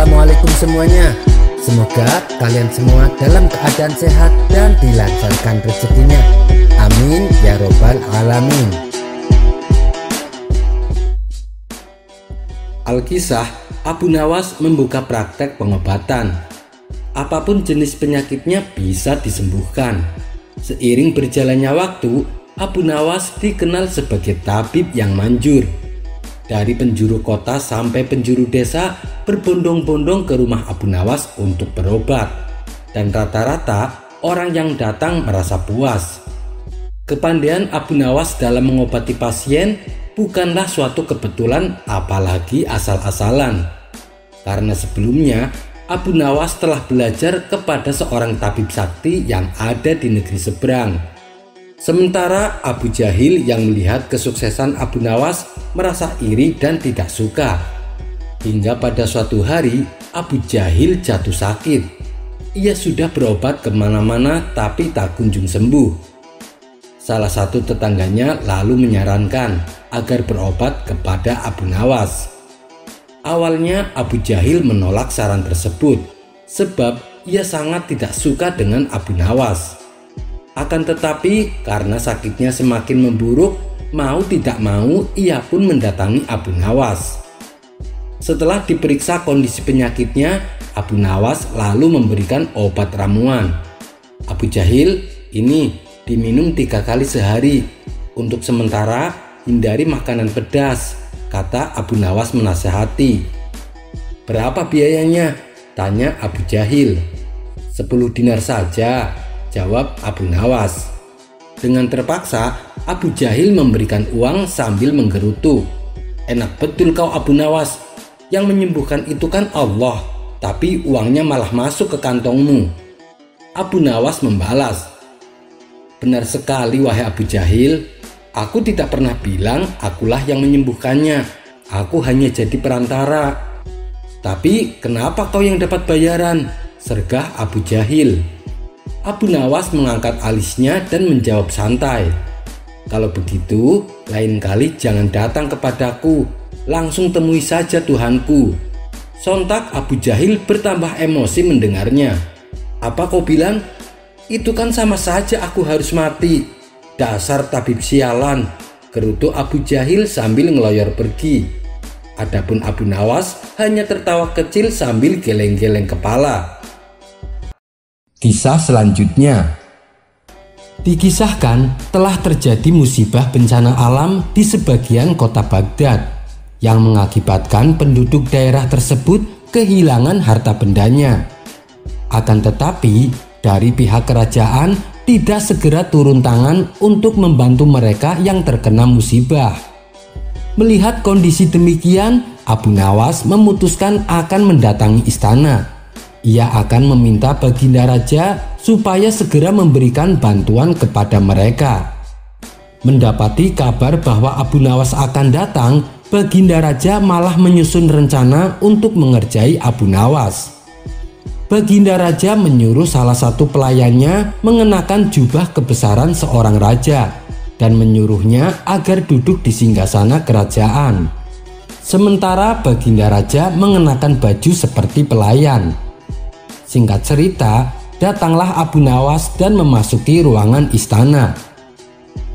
Assalamualaikum semuanya. Semoga kalian semua dalam keadaan sehat dan dilancarkan rezekinya. Amin ya robbal alamin. Alkisah, Abu Nawas membuka praktek pengobatan. Apapun jenis penyakitnya bisa disembuhkan. Seiring berjalannya waktu, Abu Nawas dikenal sebagai tabib yang manjur. Dari penjuru kota sampai penjuru desa berbondong-bondong ke rumah Abu Nawas untuk berobat. Dan rata-rata orang yang datang merasa puas. Kepandaian Abu Nawas dalam mengobati pasien bukanlah suatu kebetulan, apalagi asal-asalan. Karena sebelumnya Abu Nawas telah belajar kepada seorang tabib sakti yang ada di negeri seberang. Sementara Abu Jahil yang melihat kesuksesan Abu Nawas merasa iri dan tidak suka. Hingga pada suatu hari Abu Jahil jatuh sakit. Ia sudah berobat kemana-mana tapi tak kunjung sembuh. Salah satu tetangganya lalu menyarankan agar berobat kepada Abu Nawas. Awalnya Abu Jahil menolak saran tersebut sebab ia sangat tidak suka dengan Abu Nawas. Akan tetapi karena sakitnya semakin memburuk, mau tidak mau ia pun mendatangi Abu Nawas. Setelah diperiksa kondisi penyakitnya, Abu Nawas lalu memberikan obat ramuan. Abu Jahil, ini diminum 3 kali sehari. Untuk sementara hindari makanan pedas, kata Abu Nawas menasehati. Berapa biayanya? Tanya Abu Jahil. 10 dinar saja, jawab Abu Nawas. Dengan terpaksa Abu Jahil memberikan uang sambil menggerutu. Enak betul kau Abu Nawas, yang menyembuhkan itu kan Allah, tapi uangnya malah masuk ke kantongmu. Abu Nawas membalas, benar sekali wahai Abu Jahil, aku tidak pernah bilang akulah yang menyembuhkannya, aku hanya jadi perantara. Tapi kenapa kau yang dapat bayaran? Sergah Abu Jahil. Abu Nawas mengangkat alisnya dan menjawab santai, kalau begitu lain kali jangan datang kepadaku, langsung temui saja Tuhanku. Sontak Abu Jahil bertambah emosi mendengarnya. Apa kau bilang? Itu kan sama saja aku harus mati. Dasar tabib sialan, gerutu Abu Jahil sambil ngeloyor pergi. Adapun Abu Nawas hanya tertawa kecil sambil geleng-geleng kepala. Kisah selanjutnya. Dikisahkan telah terjadi musibah bencana alam di sebagian kota Baghdad yang mengakibatkan penduduk daerah tersebut kehilangan harta bendanya. Akan tetapi dari pihak kerajaan tidak segera turun tangan untuk membantu mereka yang terkena musibah. Melihat kondisi demikian, Abu Nawas memutuskan akan mendatangi istana. Ia akan meminta Baginda Raja supaya segera memberikan bantuan kepada mereka. Mendapati kabar bahwa Abu Nawas akan datang, Baginda Raja malah menyusun rencana untuk mengerjai Abu Nawas. Baginda Raja menyuruh salah satu pelayannya mengenakan jubah kebesaran seorang raja dan menyuruhnya agar duduk di singgasana kerajaan. Sementara Baginda Raja mengenakan baju seperti pelayan. Singkat cerita, datanglah Abu Nawas dan memasuki ruangan istana.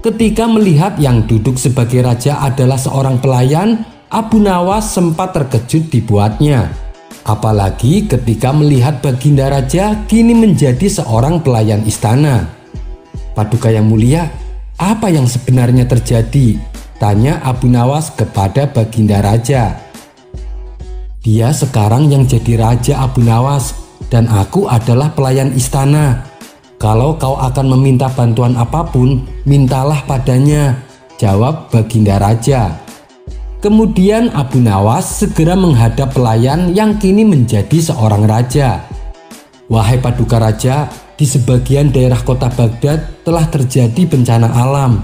Ketika melihat yang duduk sebagai raja adalah seorang pelayan, Abu Nawas sempat terkejut dibuatnya. Apalagi ketika melihat Baginda Raja kini menjadi seorang pelayan istana. Paduka yang mulia, apa yang sebenarnya terjadi? Tanya Abu Nawas kepada Baginda Raja. Dia sekarang yang jadi raja Abu Nawas, dan aku adalah pelayan istana. Kalau kau akan meminta bantuan apapun, mintalah padanya, jawab Baginda Raja. Kemudian Abu Nawas segera menghadap pelayan yang kini menjadi seorang raja. Wahai Paduka Raja, di sebagian daerah kota Baghdad telah terjadi bencana alam.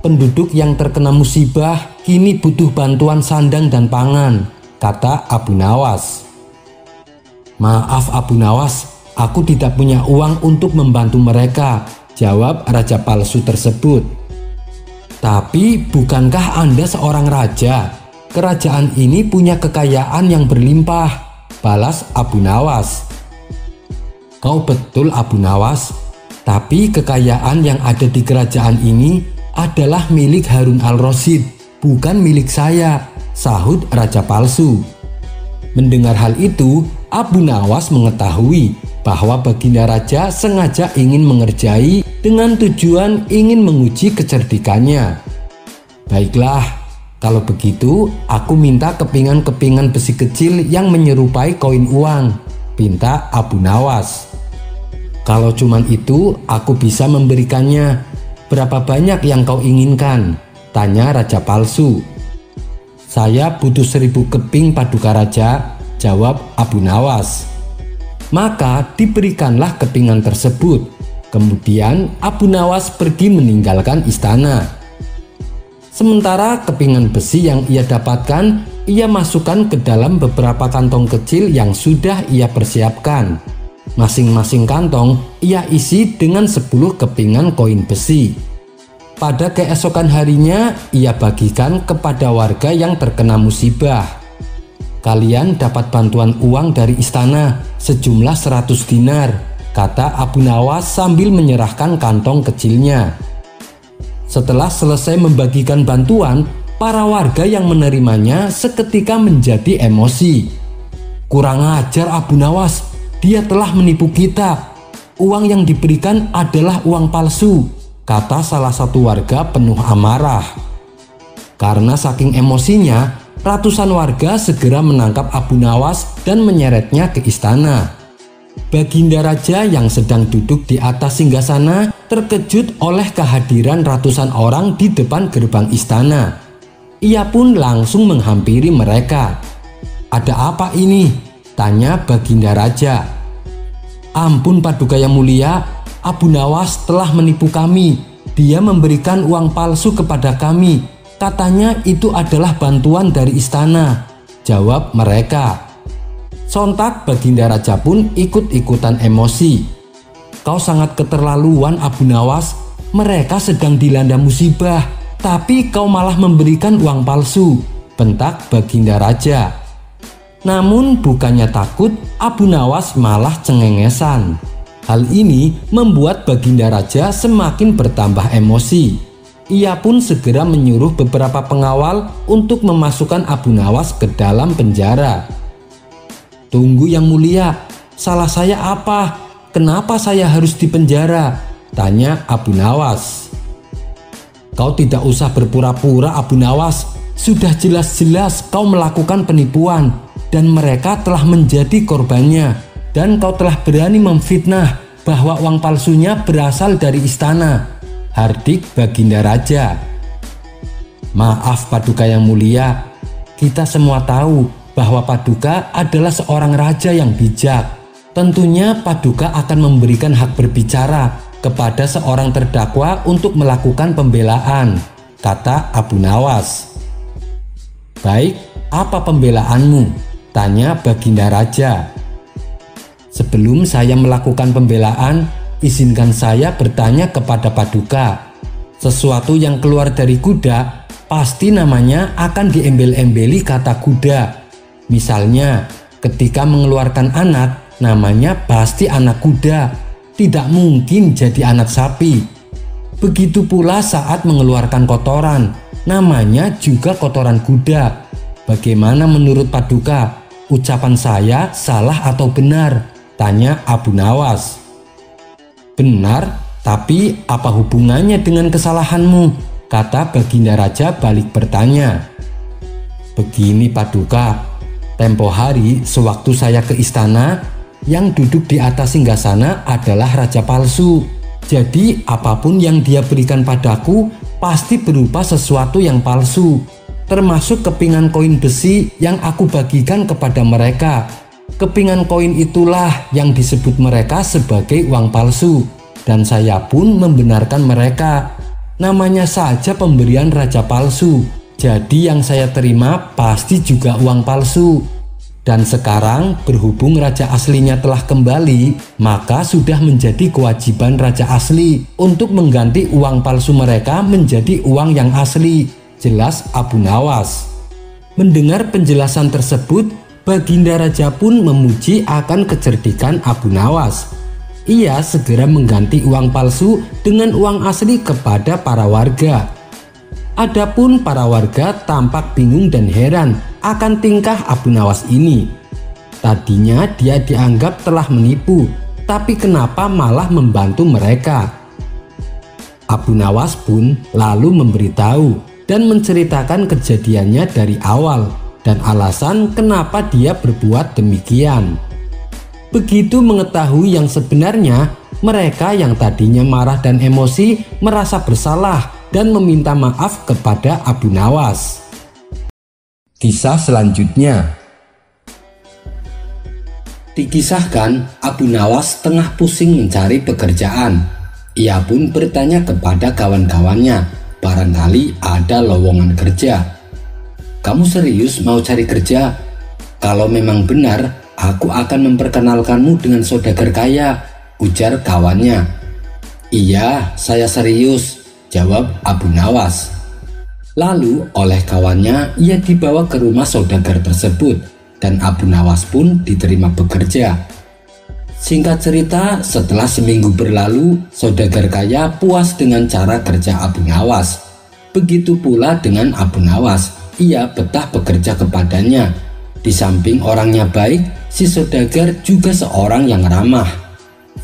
Penduduk yang terkena musibah kini butuh bantuan sandang dan pangan, kata Abu Nawas. Maaf Abu Nawas, aku tidak punya uang untuk membantu mereka, jawab raja palsu tersebut. Tapi bukankah Anda seorang raja? Kerajaan ini punya kekayaan yang berlimpah. balas Abu Nawas. Kau betul Abu Nawas, tapi kekayaan yang ada di kerajaan ini adalah milik Harun al-Rasyid, bukan milik saya, sahut raja palsu. Mendengar hal itu, Abu Nawas mengetahui bahwa Baginda Raja sengaja ingin mengerjai dengan tujuan ingin menguji kecerdikannya. Baiklah, kalau begitu aku minta kepingan-kepingan besi kecil yang menyerupai koin uang, pinta Abu Nawas. Kalau cuman itu, aku bisa memberikannya. Berapa banyak yang kau inginkan? Tanya raja palsu. Saya butuh 1000 keping paduka raja, jawab Abu Nawas. Maka diberikanlah kepingan tersebut. Kemudian Abu Nawas pergi meninggalkan istana. Sementara kepingan besi yang ia dapatkan, ia masukkan ke dalam beberapa kantong kecil yang sudah ia persiapkan. Masing-masing kantong ia isi dengan 10 kepingan koin besi. Pada keesokan harinya, ia bagikan kepada warga yang terkena musibah. Kalian dapat bantuan uang dari istana sejumlah 100 dinar, kata Abu Nawas sambil menyerahkan kantong kecilnya. Setelah selesai membagikan bantuan, para warga yang menerimanya seketika menjadi emosi. Kurang ajar Abu Nawas, dia telah menipu kita. Uang yang diberikan adalah uang palsu, kata salah satu warga penuh amarah. Karena saking emosinya, ratusan warga segera menangkap Abu Nawas dan menyeretnya ke istana. Baginda Raja yang sedang duduk di atas singgasana terkejut oleh kehadiran ratusan orang di depan gerbang istana. Ia pun langsung menghampiri mereka. Ada apa ini? Tanya Baginda Raja. Ampun Paduka yang mulia, Abu Nawas telah menipu kami. Dia memberikan uang palsu kepada kami. Katanya itu adalah bantuan dari istana, jawab mereka. Sontak Baginda Raja pun ikut-ikutan emosi. Kau sangat keterlaluan Abu Nawas, mereka sedang dilanda musibah, tapi kau malah memberikan uang palsu, bentak Baginda Raja. Namun bukannya takut, Abu Nawas malah cengengesan. Hal ini membuat Baginda Raja semakin bertambah emosi. Ia pun segera menyuruh beberapa pengawal untuk memasukkan Abu Nawas ke dalam penjara. Tunggu yang mulia, salah saya apa? Kenapa saya harus dipenjara? Tanya Abu Nawas. Kau tidak usah berpura-pura Abu Nawas. Sudah jelas-jelas kau melakukan penipuan dan mereka telah menjadi korbannya. Dan kau telah berani memfitnah bahwa uang palsunya berasal dari istana, hardik Baginda Raja. Maaf Paduka yang mulia, kita semua tahu bahwa Paduka adalah seorang raja yang bijak. Tentunya Paduka akan memberikan hak berbicara kepada seorang terdakwa untuk melakukan pembelaan, kata Abu Nawas. Baik, apa pembelaanmu? Tanya Baginda Raja. Sebelum saya melakukan pembelaan, izinkan saya bertanya kepada Paduka. Sesuatu yang keluar dari kuda, pasti namanya akan diembel-embeli kata kuda. Misalnya, ketika mengeluarkan anak, namanya pasti anak kuda. Tidak mungkin jadi anak sapi. Begitu pula saat mengeluarkan kotoran, namanya juga kotoran kuda. Bagaimana menurut Paduka? Ucapan saya salah atau benar? Tanya Abu Nawas. Benar, tapi apa hubungannya dengan kesalahanmu? Kata Baginda Raja balik bertanya. Begini Paduka, tempo hari sewaktu saya ke istana, yang duduk di atas singgasana adalah raja palsu. Jadi apapun yang dia berikan padaku pasti berupa sesuatu yang palsu, termasuk kepingan koin besi yang aku bagikan kepada mereka. Kepingan koin itulah yang disebut mereka sebagai uang palsu, dan saya pun membenarkan mereka. Namanya saja pemberian raja palsu, jadi yang saya terima pasti juga uang palsu. Dan sekarang berhubung raja aslinya telah kembali, maka sudah menjadi kewajiban raja asli untuk mengganti uang palsu mereka menjadi uang yang asli, jelas Abu Nawas. Mendengar penjelasan tersebut, Baginda Raja pun memuji akan kecerdikan Abu Nawas. Ia segera mengganti uang palsu dengan uang asli kepada para warga. Adapun para warga tampak bingung dan heran akan tingkah Abu Nawas ini. Tadinya dia dianggap telah menipu, tapi kenapa malah membantu mereka? Abu Nawas pun lalu memberitahu dan menceritakan kejadiannya dari awal dan alasan kenapa dia berbuat demikian. Begitu mengetahui yang sebenarnya, mereka yang tadinya marah dan emosi merasa bersalah dan meminta maaf kepada Abu Nawas. Kisah selanjutnya. Dikisahkan Abu Nawas tengah pusing mencari pekerjaan. Ia pun bertanya kepada kawan-kawannya, barangkali ada lowongan kerja. "Kamu serius mau cari kerja? Kalau memang benar, aku akan memperkenalkanmu dengan saudagar kaya," ujar kawannya. "Iya, saya serius," jawab Abu Nawas. Lalu oleh kawannya ia dibawa ke rumah saudagar tersebut dan Abu Nawas pun diterima bekerja. Singkat cerita, setelah seminggu berlalu, saudagar kaya puas dengan cara kerja Abu Nawas. Begitu pula dengan Abu Nawas, ia betah bekerja kepadanya. Di samping orangnya baik, si saudagar juga seorang yang ramah.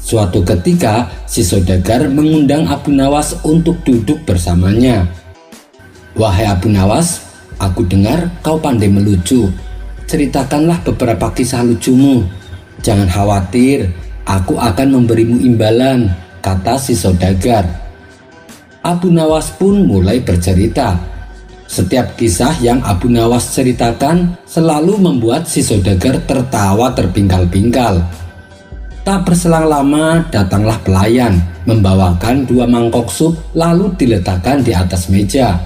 Suatu ketika, si saudagar mengundang Abu Nawas untuk duduk bersamanya. "Wahai Abu Nawas, aku dengar kau pandai melucu. Ceritakanlah beberapa kisah lucumu. Jangan khawatir, aku akan memberimu imbalan," kata si saudagar. Abu Nawas pun mulai bercerita. Setiap kisah yang Abu Nawas ceritakan selalu membuat si saudagar tertawa terpingkal-pingkal. Tak berselang lama datanglah pelayan membawakan 2 mangkok sup lalu diletakkan di atas meja.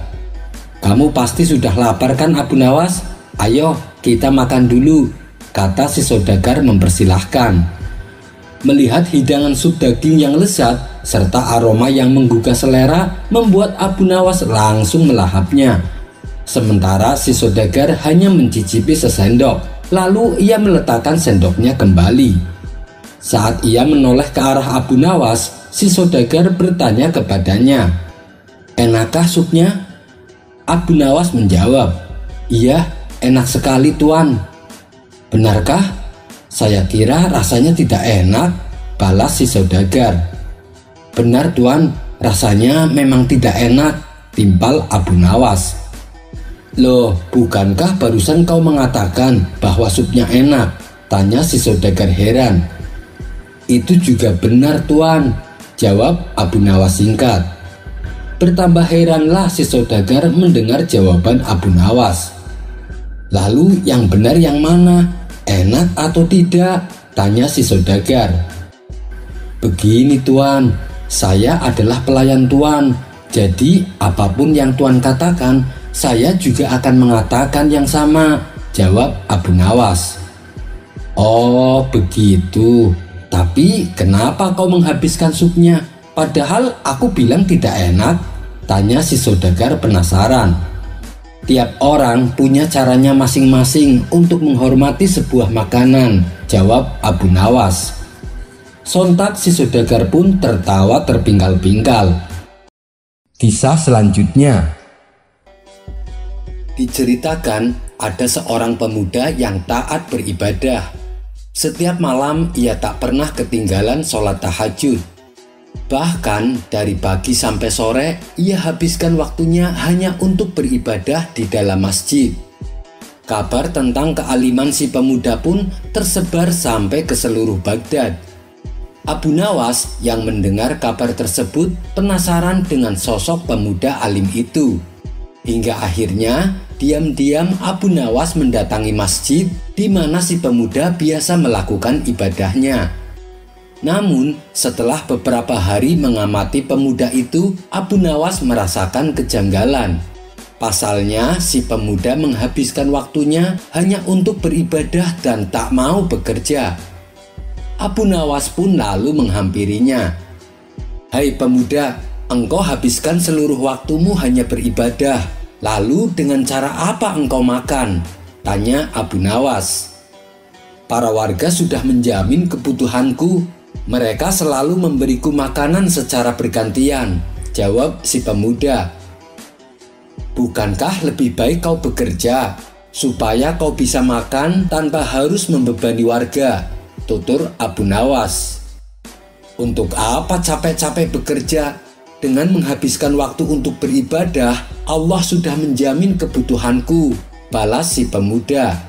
"Kamu pasti sudah lapar kan Abu Nawas? Ayo kita makan dulu," kata si saudagar mempersilahkan. Melihat hidangan sup daging yang lezat serta aroma yang menggugah selera membuat Abu Nawas langsung melahapnya. Sementara si saudagar hanya mencicipi sesendok, lalu ia meletakkan sendoknya kembali. Saat ia menoleh ke arah Abu Nawas, si saudagar bertanya kepadanya, "Enakkah supnya?" Abu Nawas menjawab, "Iya, enak sekali Tuan." "Benarkah? Saya kira rasanya tidak enak," balas si saudagar. "Benar Tuan, rasanya memang tidak enak," timpal Abu Nawas. "Loh, bukankah barusan kau mengatakan bahwa supnya enak?" tanya si saudagar heran. "Itu juga benar Tuan," jawab Abu Nawas singkat. Bertambah heranlah si saudagar mendengar jawaban Abu Nawas. "Lalu yang benar yang mana? Enak atau tidak?" tanya si saudagar. "Begini Tuan, saya adalah pelayan Tuan. Jadi apapun yang Tuan katakan, saya juga akan mengatakan yang sama," jawab Abu Nawas. "Oh begitu. Tapi kenapa kau menghabiskan supnya? Padahal aku bilang tidak enak," tanya si saudagar penasaran. "Tiap orang punya caranya masing-masing untuk menghormati sebuah makanan," jawab Abu Nawas. Sontak si saudagar pun tertawa terpingkal-pingkal. Kisah selanjutnya. Diceritakan ada seorang pemuda yang taat beribadah. Setiap malam ia tak pernah ketinggalan sholat tahajud. Bahkan dari pagi sampai sore ia habiskan waktunya hanya untuk beribadah di dalam masjid. Kabar tentang kealiman si pemuda pun tersebar sampai ke seluruh Baghdad. Abu Nawas yang mendengar kabar tersebut penasaran dengan sosok pemuda alim itu. Hingga akhirnya diam-diam Abu Nawas mendatangi masjid di mana si pemuda biasa melakukan ibadahnya. Namun setelah beberapa hari mengamati pemuda itu, Abu Nawas merasakan kejanggalan. Pasalnya si pemuda menghabiskan waktunya hanya untuk beribadah dan tak mau bekerja. Abu Nawas pun lalu menghampirinya. "Hai pemuda, engkau habiskan seluruh waktumu hanya beribadah. Lalu dengan cara apa engkau makan?" tanya Abu Nawas. Para warga sudah menjamin kebutuhanku. Mereka selalu memberiku makanan secara bergantian, jawab si pemuda. Bukankah lebih baik kau bekerja, supaya kau bisa makan tanpa harus membebani warga, tutur Abu Nawas. Untuk apa capek-capek bekerja? Dengan menghabiskan waktu untuk beribadah, Allah sudah menjamin kebutuhanku, balas si pemuda.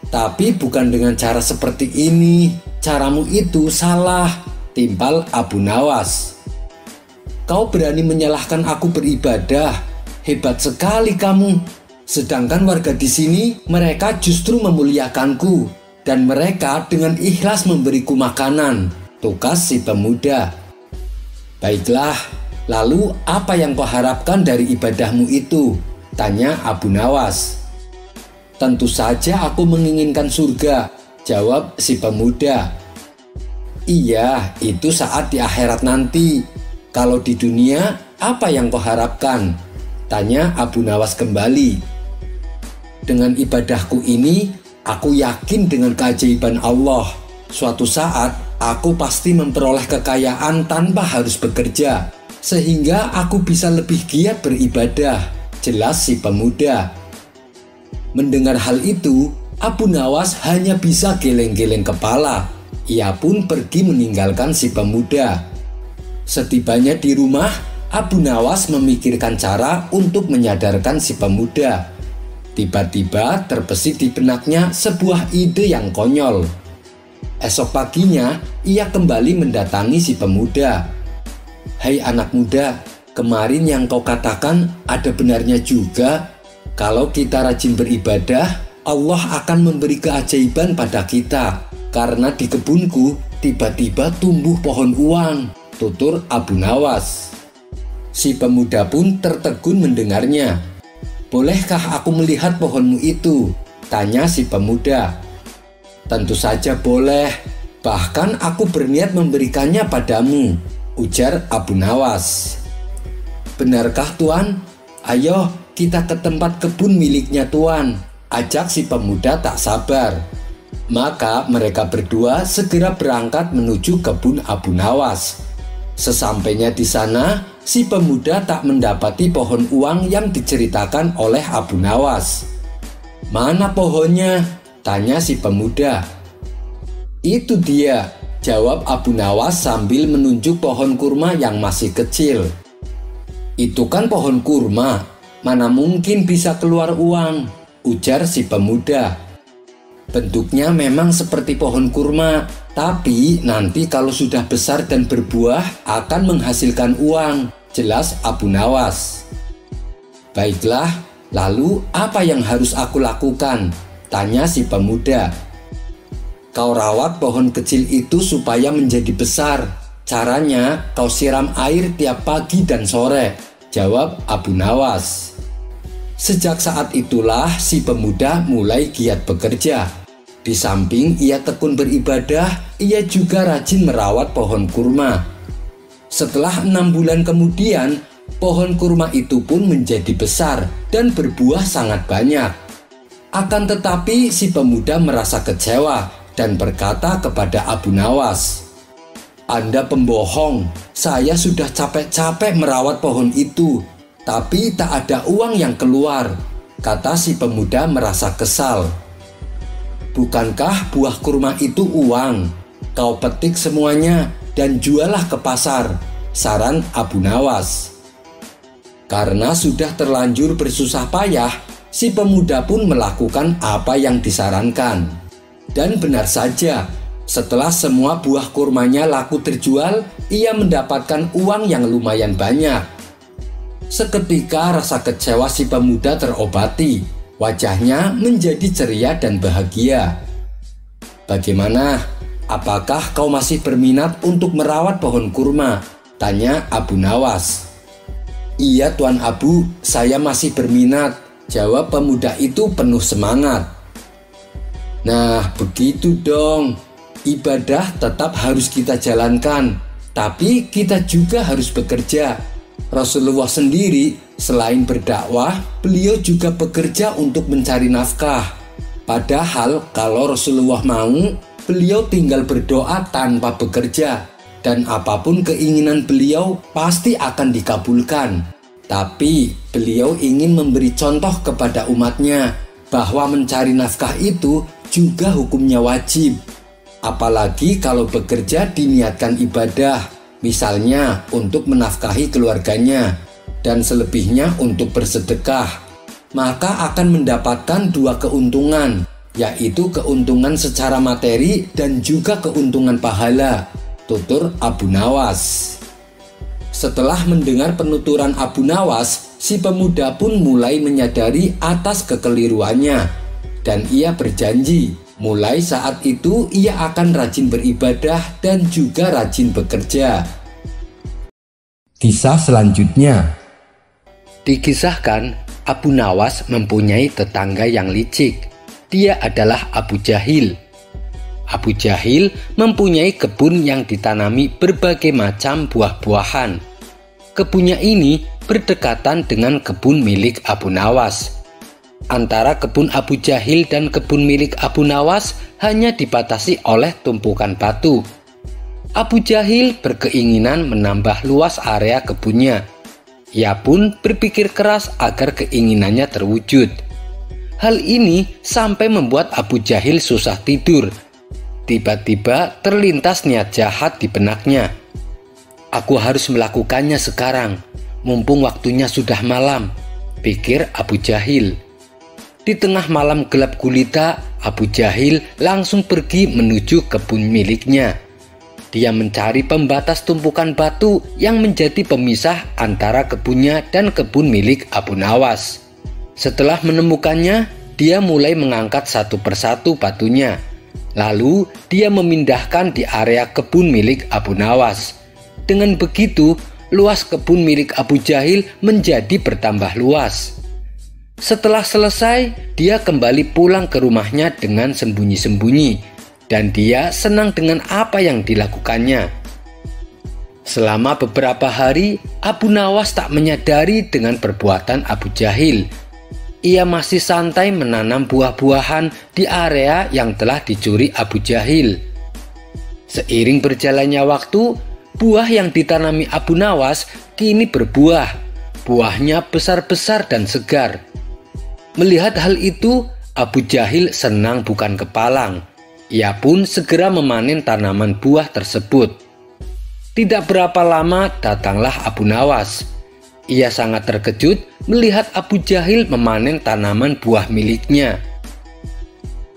Tapi bukan dengan cara seperti ini, caramu itu salah, timpal Abu Nawas. Kau berani menyalahkan aku beribadah, hebat sekali kamu. Sedangkan warga di sini, mereka justru memuliakanku, dan mereka dengan ikhlas memberiku makanan, tukas si pemuda. Baiklah, lalu apa yang kau harapkan dari ibadahmu itu? Tanya Abu Nawas. Tentu saja aku menginginkan surga, jawab si pemuda. Iya, itu saat di akhirat nanti. Kalau di dunia, apa yang kau harapkan? Tanya Abu Nawas kembali. Dengan ibadahku ini, aku yakin dengan keajaiban Allah. Suatu saat, aku pasti memperoleh kekayaan tanpa harus bekerja, sehingga aku bisa lebih giat beribadah, jelas si pemuda. Mendengar hal itu, Abu Nawas hanya bisa geleng-geleng kepala. Ia pun pergi meninggalkan si pemuda. Setibanya di rumah, Abu Nawas memikirkan cara untuk menyadarkan si pemuda. Tiba-tiba terbesit di benaknya sebuah ide yang konyol. Esok paginya, ia kembali mendatangi si pemuda. Hai anak muda, kemarin yang kau katakan ada benarnya juga. Kalau kita rajin beribadah, Allah akan memberi keajaiban pada kita. Karena di kebunku tiba-tiba tumbuh pohon uang, tutur Abu Nawas. Si pemuda pun tertegun mendengarnya. Bolehkah aku melihat pohonmu itu? Tanya si pemuda. Tentu saja boleh, bahkan aku berniat memberikannya padamu, ujar Abu Nawas. Benarkah Tuan? Ayo kita ke tempat kebun miliknya Tuan, ajak si pemuda tak sabar. Maka mereka berdua segera berangkat menuju kebun Abu Nawas. Sesampainya di sana, si pemuda tak mendapati pohon uang yang diceritakan oleh Abu Nawas. Mana pohonnya? Tanya si pemuda. Itu dia, jawab Abu Nawas sambil menunjuk pohon kurma yang masih kecil. Itu kan pohon kurma. Mana mungkin bisa keluar uang, ujar si pemuda. Bentuknya memang seperti pohon kurma, tapi nanti kalau sudah besar dan berbuah akan menghasilkan uang, jelas Abu Nawas. Baiklah, lalu apa yang harus aku lakukan? Tanya si pemuda. Kau rawat pohon kecil itu supaya menjadi besar. Caranya kau siram air tiap pagi dan sore, jawab Abu Nawas. Sejak saat itulah si pemuda mulai giat bekerja. Di samping ia tekun beribadah, ia juga rajin merawat pohon kurma. Setelah 6 bulan kemudian, pohon kurma itu pun menjadi besar dan berbuah sangat banyak. Akan tetapi si pemuda merasa kecewa dan berkata kepada Abu Nawas, Anda pembohong, saya sudah capek-capek merawat pohon itu, tapi tak ada uang yang keluar, kata si pemuda merasa kesal. Bukankah buah kurma itu uang? Kau petik semuanya dan jualah ke pasar, saran Abu Nawas. Karena sudah terlanjur bersusah payah, si pemuda pun melakukan apa yang disarankan. Dan benar saja, setelah semua buah kurmanya laku terjual, ia mendapatkan uang yang lumayan banyak. Seketika rasa kecewa si pemuda terobati. Wajahnya menjadi ceria dan bahagia. Bagaimana? Apakah kau masih berminat untuk merawat pohon kurma? Tanya Abu Nawas. Iya Tuan Abu, saya masih berminat, jawab pemuda itu penuh semangat. Nah, begitu dong. Ibadah tetap harus kita jalankan, tapi kita juga harus bekerja. Rasulullah sendiri selain berdakwah, beliau juga bekerja untuk mencari nafkah. Padahal kalau Rasulullah mau, beliau tinggal berdoa tanpa bekerja, dan apapun keinginan beliau pasti akan dikabulkan. Tapi beliau ingin memberi contoh kepada umatnya bahwa mencari nafkah itu juga hukumnya wajib. Apalagi kalau bekerja diniatkan ibadah, misalnya untuk menafkahi keluarganya, dan selebihnya untuk bersedekah, maka akan mendapatkan dua keuntungan, yaitu keuntungan secara materi dan juga keuntungan pahala, tutur Abu Nawas. Setelah mendengar penuturan Abu Nawas, si pemuda pun mulai menyadari atas kekeliruannya, dan ia berjanji mulai saat itu ia akan rajin beribadah dan juga rajin bekerja. Kisah selanjutnya. Dikisahkan, Abu Nawas mempunyai tetangga yang licik. Dia adalah Abu Jahil. Abu Jahil mempunyai kebun yang ditanami berbagai macam buah-buahan. Kebunnya ini berdekatan dengan kebun milik Abu Nawas. Antara kebun Abu Jahil dan kebun milik Abu Nawas hanya dibatasi oleh tumpukan batu. Abu Jahil berkeinginan menambah luas area kebunnya. Ia pun berpikir keras agar keinginannya terwujud. Hal ini sampai membuat Abu Jahil susah tidur. Tiba-tiba terlintas niat jahat di benaknya. Aku harus melakukannya sekarang, mumpung waktunya sudah malam, pikir Abu Jahil. Di tengah malam gelap gulita, Abu Jahil langsung pergi menuju kebun miliknya. Dia mencari pembatas tumpukan batu yang menjadi pemisah antara kebunnya dan kebun milik Abu Nawas. Setelah menemukannya, dia mulai mengangkat satu persatu batunya. Lalu dia memindahkan di area kebun milik Abu Nawas. Dengan begitu, luas kebun milik Abu Jahil menjadi bertambah luas. Setelah selesai, dia kembali pulang ke rumahnya dengan sembunyi-sembunyi, dan dia senang dengan apa yang dilakukannya. Selama beberapa hari, Abu Nawas tak menyadari dengan perbuatan Abu Jahil. Ia masih santai menanam buah-buahan di area yang telah dicuri Abu Jahil. Seiring berjalannya waktu, buah yang ditanami Abu Nawas kini berbuah. Buahnya besar-besar dan segar. Melihat hal itu, Abu Jahil senang bukan kepalang. Ia pun segera memanen tanaman buah tersebut. Tidak berapa lama datanglah Abu Nawas. Ia sangat terkejut melihat Abu Jahil memanen tanaman buah miliknya.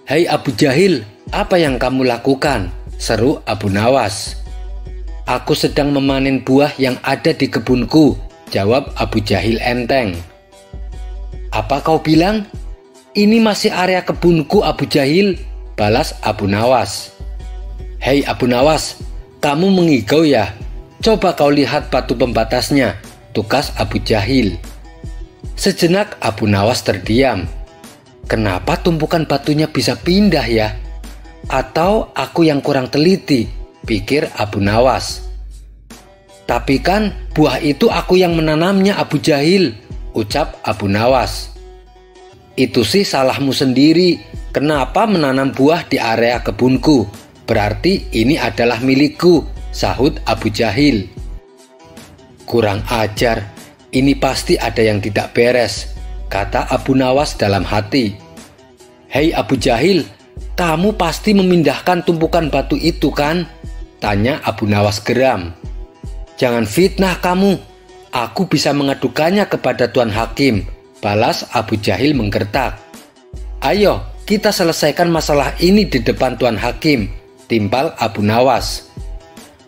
"Hai Abu Jahil, apa yang kamu lakukan?" seru Abu Nawas. "Aku sedang memanen buah yang ada di kebunku," jawab Abu Jahil enteng. "Apa kau bilang? Ini masih area kebunku, Abu Jahil," balas Abu Nawas. "Hei Abu Nawas, kamu mengigau ya? Coba kau lihat batu pembatasnya," tugas Abu Jahil. Sejenak Abu Nawas terdiam. Kenapa tumpukan batunya bisa pindah ya? Atau aku yang kurang teliti, pikir Abu Nawas. "Tapi kan buah itu aku yang menanamnya, Abu Jahil," ucap Abu Nawas. "Itu sih salahmu sendiri. Kenapa menanam buah di area kebunku? Berarti ini adalah milikku," sahut Abu Jahil. "Kurang ajar, ini pasti ada yang tidak beres," kata Abu Nawas dalam hati. "Hei Abu Jahil, kamu pasti memindahkan tumpukan batu itu kan?" tanya Abu Nawas geram. "Jangan fitnah kamu. Aku bisa mengadukannya kepada Tuan Hakim," balas Abu Jahil menggertak. "Ayo kita selesaikan masalah ini di depan Tuan Hakim," timpal Abu Nawas.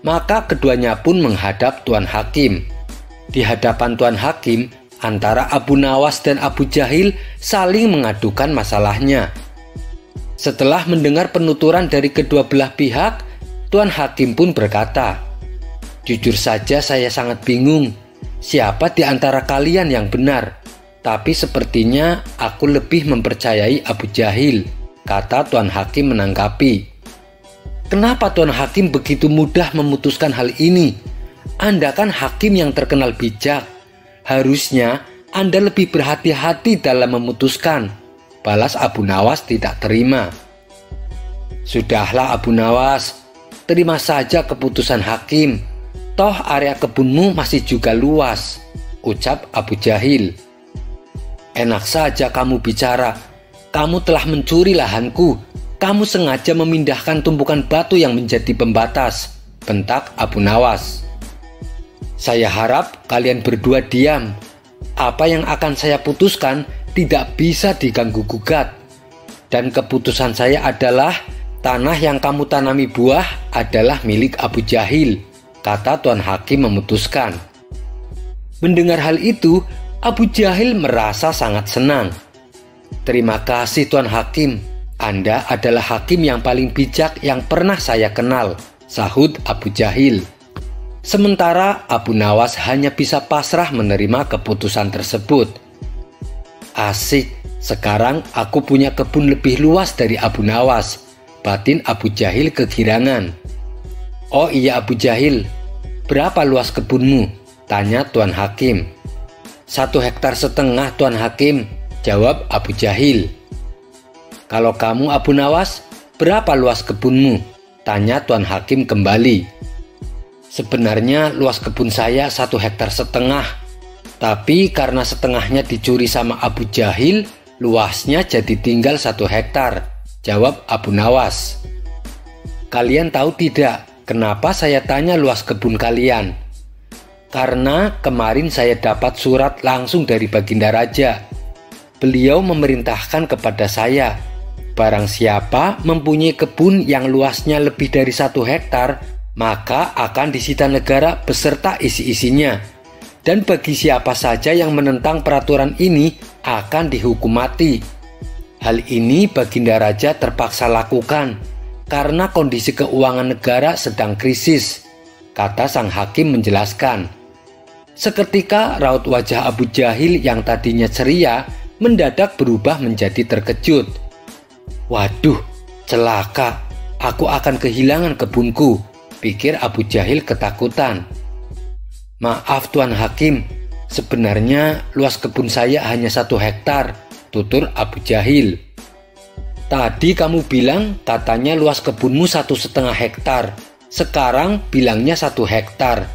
Maka keduanya pun menghadap Tuan Hakim. Di hadapan Tuan Hakim, antara Abu Nawas dan Abu Jahil saling mengadukan masalahnya. Setelah mendengar penuturan dari kedua belah pihak, Tuan Hakim pun berkata, "Jujur saja saya sangat bingung. Siapa di antara kalian yang benar? Tapi sepertinya aku lebih mempercayai Abu Jahil," kata Tuan Hakim menanggapi. "Kenapa Tuan Hakim begitu mudah memutuskan hal ini? Anda kan hakim yang terkenal bijak. Harusnya Anda lebih berhati-hati dalam memutuskan," balas Abu Nawas tidak terima. "Sudahlah Abu Nawas, terima saja keputusan hakim. Toh area kebunmu masih juga luas," ucap Abu Jahil. "Enak saja kamu bicara. Kamu telah mencuri lahanku. Kamu sengaja memindahkan tumpukan batu yang menjadi pembatas," bentak Abu Nawas. "Saya harap kalian berdua diam. Apa yang akan saya putuskan tidak bisa diganggu-gugat. Dan keputusan saya adalah tanah yang kamu tanami buah adalah milik Abu Jahil," kata Tuan Hakim memutuskan. Mendengar hal itu, Abu Jahil merasa sangat senang. "Terima kasih Tuan Hakim. Anda adalah hakim yang paling bijak yang pernah saya kenal," sahut Abu Jahil. Sementara Abu Nawas hanya bisa pasrah menerima keputusan tersebut. "Asik, sekarang aku punya kebun lebih luas dari Abu Nawas," batin Abu Jahil kegirangan. "Oh iya Abu Jahil, berapa luas kebunmu?" tanya Tuan Hakim. "1,5 hektar Tuan Hakim," jawab Abu Jahil. "Kalau kamu Abu Nawas, berapa luas kebunmu?" tanya Tuan Hakim kembali. "Sebenarnya luas kebun saya 1,5 hektar, tapi karena setengahnya dicuri sama Abu Jahil, luasnya jadi tinggal 1 hektar, jawab Abu Nawas. "Kalian tahu tidak kenapa saya tanya luas kebun kalian? Karena kemarin saya dapat surat langsung dari Baginda Raja. Beliau memerintahkan kepada saya, barang siapa mempunyai kebun yang luasnya lebih dari 1 hektar, maka akan disita negara beserta isi-isinya. Dan bagi siapa saja yang menentang peraturan ini akan dihukum mati. Hal ini Baginda Raja terpaksa lakukan karena kondisi keuangan negara sedang krisis," kata sang hakim menjelaskan. Seketika raut wajah Abu Jahil yang tadinya ceria mendadak berubah menjadi terkejut. "Waduh, celaka, aku akan kehilangan kebunku," pikir Abu Jahil ketakutan. "Maaf Tuan Hakim, sebenarnya luas kebun saya hanya 1 hektar, tutur Abu Jahil. "Tadi kamu bilang katanya luas kebunmu 1,5 hektar, sekarang bilangnya 1 hektar.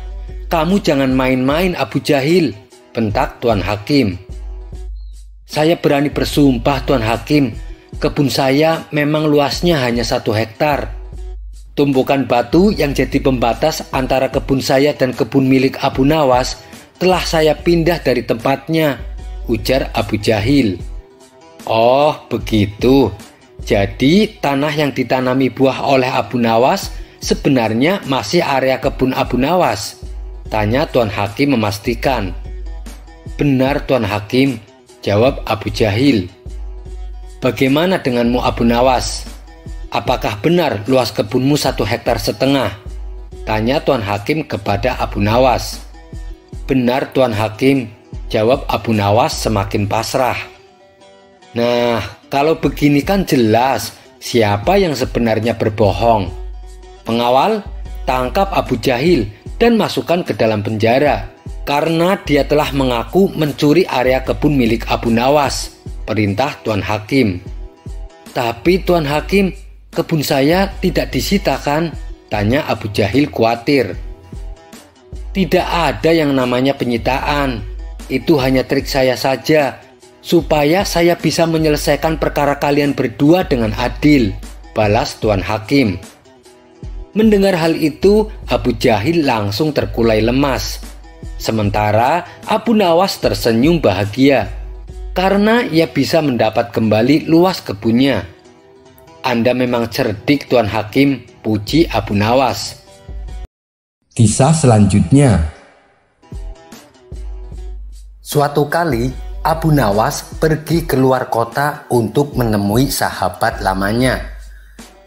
Kamu jangan main-main Abu Jahil," bentak Tuan Hakim. "Saya berani bersumpah Tuan Hakim, kebun saya memang luasnya hanya 1 hektar. Tumpukan batu yang jadi pembatas antara kebun saya dan kebun milik Abu Nawas telah saya pindah dari tempatnya," ujar Abu Jahil. "Oh begitu, jadi tanah yang ditanami buah oleh Abu Nawas sebenarnya masih area kebun Abu Nawas?" tanya Tuan Hakim memastikan. "Benar Tuan Hakim," jawab Abu Jahil. "Bagaimana denganmu Abu Nawas? Apakah benar luas kebunmu 1,5 hektar? Tanya Tuan Hakim kepada Abu Nawas. "Benar Tuan Hakim," jawab Abu Nawas semakin pasrah. "Nah, kalau begini kan jelas siapa yang sebenarnya berbohong. Pengawal, tangkap Abu Jahil dan masukkan ke dalam penjara karena dia telah mengaku mencuri area kebun milik Abu Nawas," perintah Tuan Hakim. "Tapi Tuan Hakim, kebun saya tidak disita kan?" tanya Abu Jahil khawatir. "Tidak ada yang namanya penyitaan. Itu hanya trik saya saja, supaya saya bisa menyelesaikan perkara kalian berdua dengan adil," balas Tuan Hakim. Mendengar hal itu, Abu Jahil langsung terkulai lemas. Sementara Abu Nawas tersenyum bahagia karena ia bisa mendapat kembali luas kebunnya. "Anda memang cerdik Tuan Hakim," puji Abu Nawas. Kisah selanjutnya. Suatu kali Abu Nawas pergi keluar kota untuk menemui sahabat lamanya.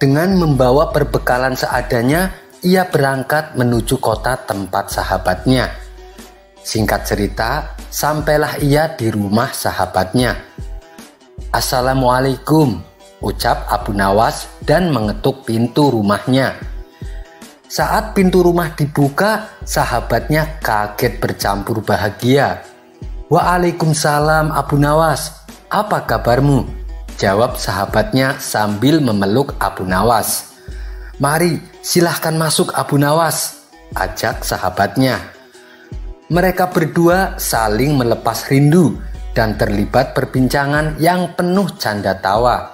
Dengan membawa perbekalan seadanya, ia berangkat menuju kota tempat sahabatnya. Singkat cerita, sampailah ia di rumah sahabatnya. "Assalamualaikum," ucap Abu Nawas dan mengetuk pintu rumahnya. Saat pintu rumah dibuka, sahabatnya kaget bercampur bahagia. "Waalaikumsalam Abu Nawas, apa kabarmu?" jawab sahabatnya sambil memeluk Abu Nawas. "Mari, silahkan masuk Abu Nawas," ajak sahabatnya. Mereka berdua saling melepas rindu dan terlibat perbincangan yang penuh canda tawa.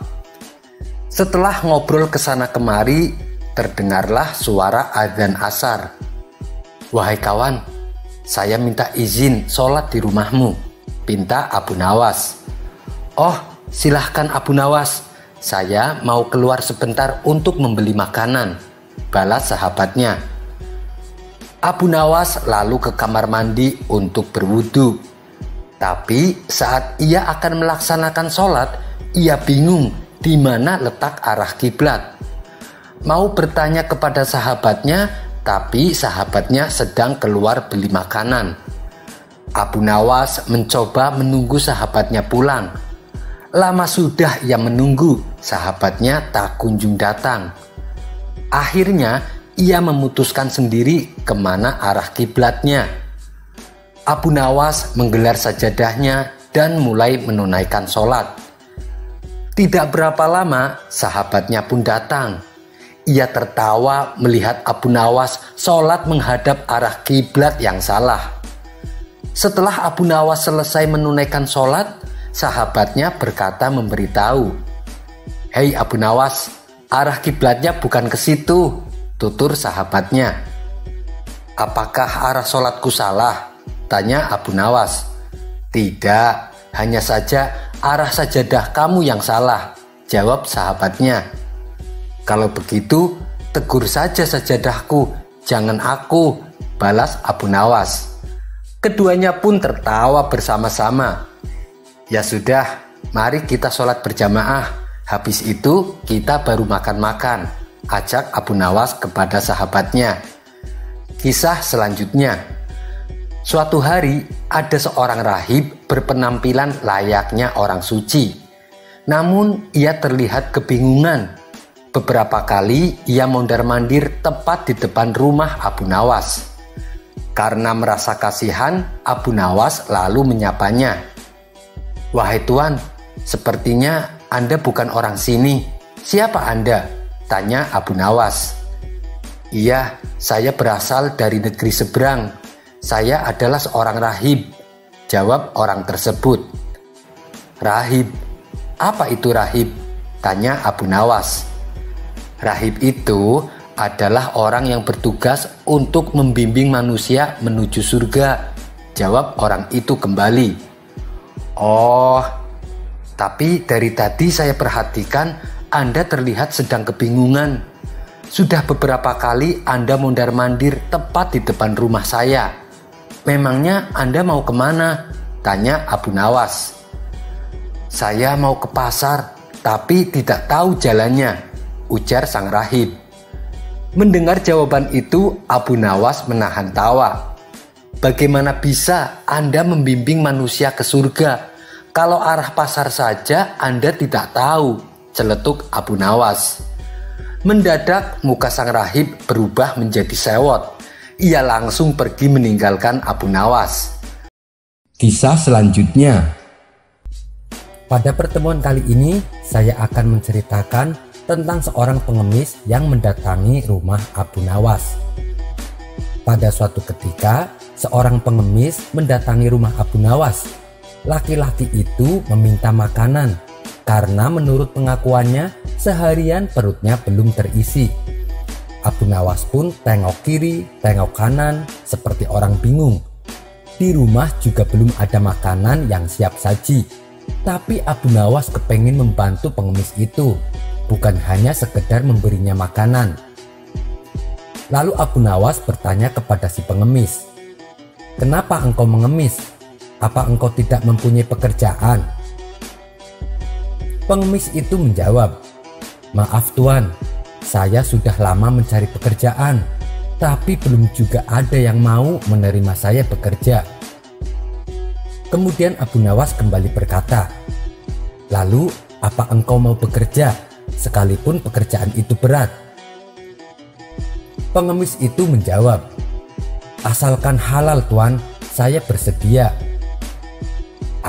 Setelah ngobrol kesana kemari, terdengarlah suara adzan asar. "Wahai kawan, saya minta izin sholat di rumahmu," pinta Abu Nawas. "Oh, silahkan Abu Nawas, saya mau keluar sebentar untuk membeli makanan," balas sahabatnya. Abu Nawas lalu ke kamar mandi untuk berwudu. Tapi saat ia akan melaksanakan sholat, ia bingung di mana letak arah kiblat. Mau bertanya kepada sahabatnya, tapi sahabatnya sedang keluar beli makanan. Abu Nawas mencoba menunggu sahabatnya pulang. Lama sudah ia menunggu, sahabatnya tak kunjung datang. Akhirnya ia memutuskan sendiri kemana arah kiblatnya. Abu Nawas menggelar sajadahnya dan mulai menunaikan sholat. Tidak berapa lama, sahabatnya pun datang. Ia tertawa melihat Abu Nawas sholat menghadap arah kiblat yang salah. Setelah Abu Nawas selesai menunaikan sholat, sahabatnya berkata memberitahu, "Hei Abu Nawas, arah kiblatnya bukan ke situ," tutur sahabatnya. "Apakah arah sholatku salah?" tanya Abu Nawas. "Tidak, hanya saja arah sajadah kamu yang salah," jawab sahabatnya. "Kalau begitu, tegur saja sajadahku, jangan aku," balas Abu Nawas. Keduanya pun tertawa bersama-sama. "Ya sudah, mari kita sholat berjamaah. Habis itu kita baru makan-makan," ajak Abu Nawas kepada sahabatnya. Kisah selanjutnya. Suatu hari ada seorang rahib berpenampilan layaknya orang suci. Namun ia terlihat kebingungan. Beberapa kali ia mondar-mandir tepat di depan rumah Abu Nawas. Karena merasa kasihan, Abu Nawas lalu menyapanya. "Wahai tuan, sepertinya Anda bukan orang sini. Siapa Anda?" tanya Abu Nawas. "Iya, saya berasal dari negeri seberang. Saya adalah seorang rahib," jawab orang tersebut. "Rahib? Apa itu rahib?" tanya Abu Nawas. "Rahib itu adalah orang yang bertugas untuk membimbing manusia menuju surga," jawab orang itu kembali. "Oh, tapi dari tadi saya perhatikan Anda terlihat sedang kebingungan. Sudah beberapa kali Anda mondar-mandir tepat di depan rumah saya. Memangnya Anda mau kemana?" tanya Abu Nawas. "Saya mau ke pasar, tapi tidak tahu jalannya," ujar sang rahib. Mendengar jawaban itu, Abu Nawas menahan tawa. "Bagaimana bisa Anda membimbing manusia ke surga? Kalau arah pasar saja Anda tidak tahu," celetuk Abu Nawas. Mendadak muka sang rahib berubah menjadi sewot. Ia langsung pergi meninggalkan Abu Nawas. Kisah selanjutnya. Pada pertemuan kali ini, saya akan menceritakan tentang seorang pengemis yang mendatangi rumah Abu Nawas. Pada suatu ketika, seorang pengemis mendatangi rumah Abu Nawas. Laki-laki itu meminta makanan karena menurut pengakuannya seharian perutnya belum terisi. Abu Nawas pun tengok kiri, tengok kanan seperti orang bingung. Di rumah juga belum ada makanan yang siap saji. Tapi Abu Nawas kepengen membantu pengemis itu, bukan hanya sekedar memberinya makanan. Lalu Abu Nawas bertanya kepada si pengemis, "Kenapa engkau mengemis? Apa engkau tidak mempunyai pekerjaan?" Pengemis itu menjawab, "Maaf tuan, saya sudah lama mencari pekerjaan, tapi belum juga ada yang mau menerima saya bekerja." Kemudian Abu Nawas kembali berkata, "Lalu apa engkau mau bekerja sekalipun pekerjaan itu berat?" Pengemis itu menjawab, "Asalkan halal tuan, saya bersedia."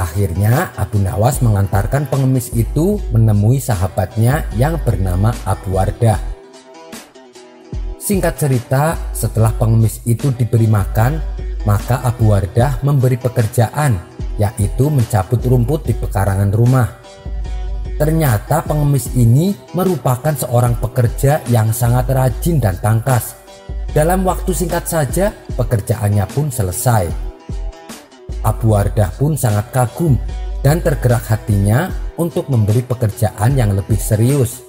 Akhirnya Abu Nawas mengantarkan pengemis itu menemui sahabatnya yang bernama Abu Wardah. Singkat cerita, setelah pengemis itu diberi makan, maka Abu Wardah memberi pekerjaan, yaitu mencabut rumput di pekarangan rumah. Ternyata pengemis ini merupakan seorang pekerja yang sangat rajin dan tangkas. Dalam waktu singkat saja, pekerjaannya pun selesai. Abu Wardah pun sangat kagum dan tergerak hatinya untuk memberi pekerjaan yang lebih serius.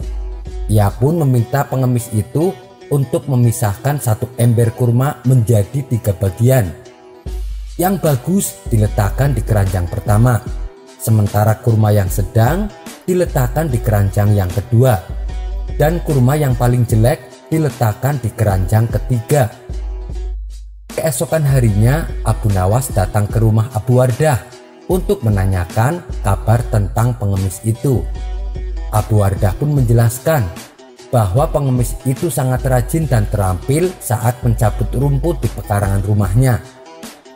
Ia pun meminta pengemis itu untuk memisahkan satu ember kurma menjadi 3 bagian. Yang bagus diletakkan di keranjang pertama, sementara kurma yang sedang diletakkan di keranjang yang kedua, dan kurma yang paling jelek diletakkan di keranjang ketiga. Keesokan harinya Abu Nawas datang ke rumah Abu Wardah untuk menanyakan kabar tentang pengemis itu. Abu Wardah pun menjelaskan bahwa pengemis itu sangat rajin dan terampil saat mencabut rumput di pekarangan rumahnya,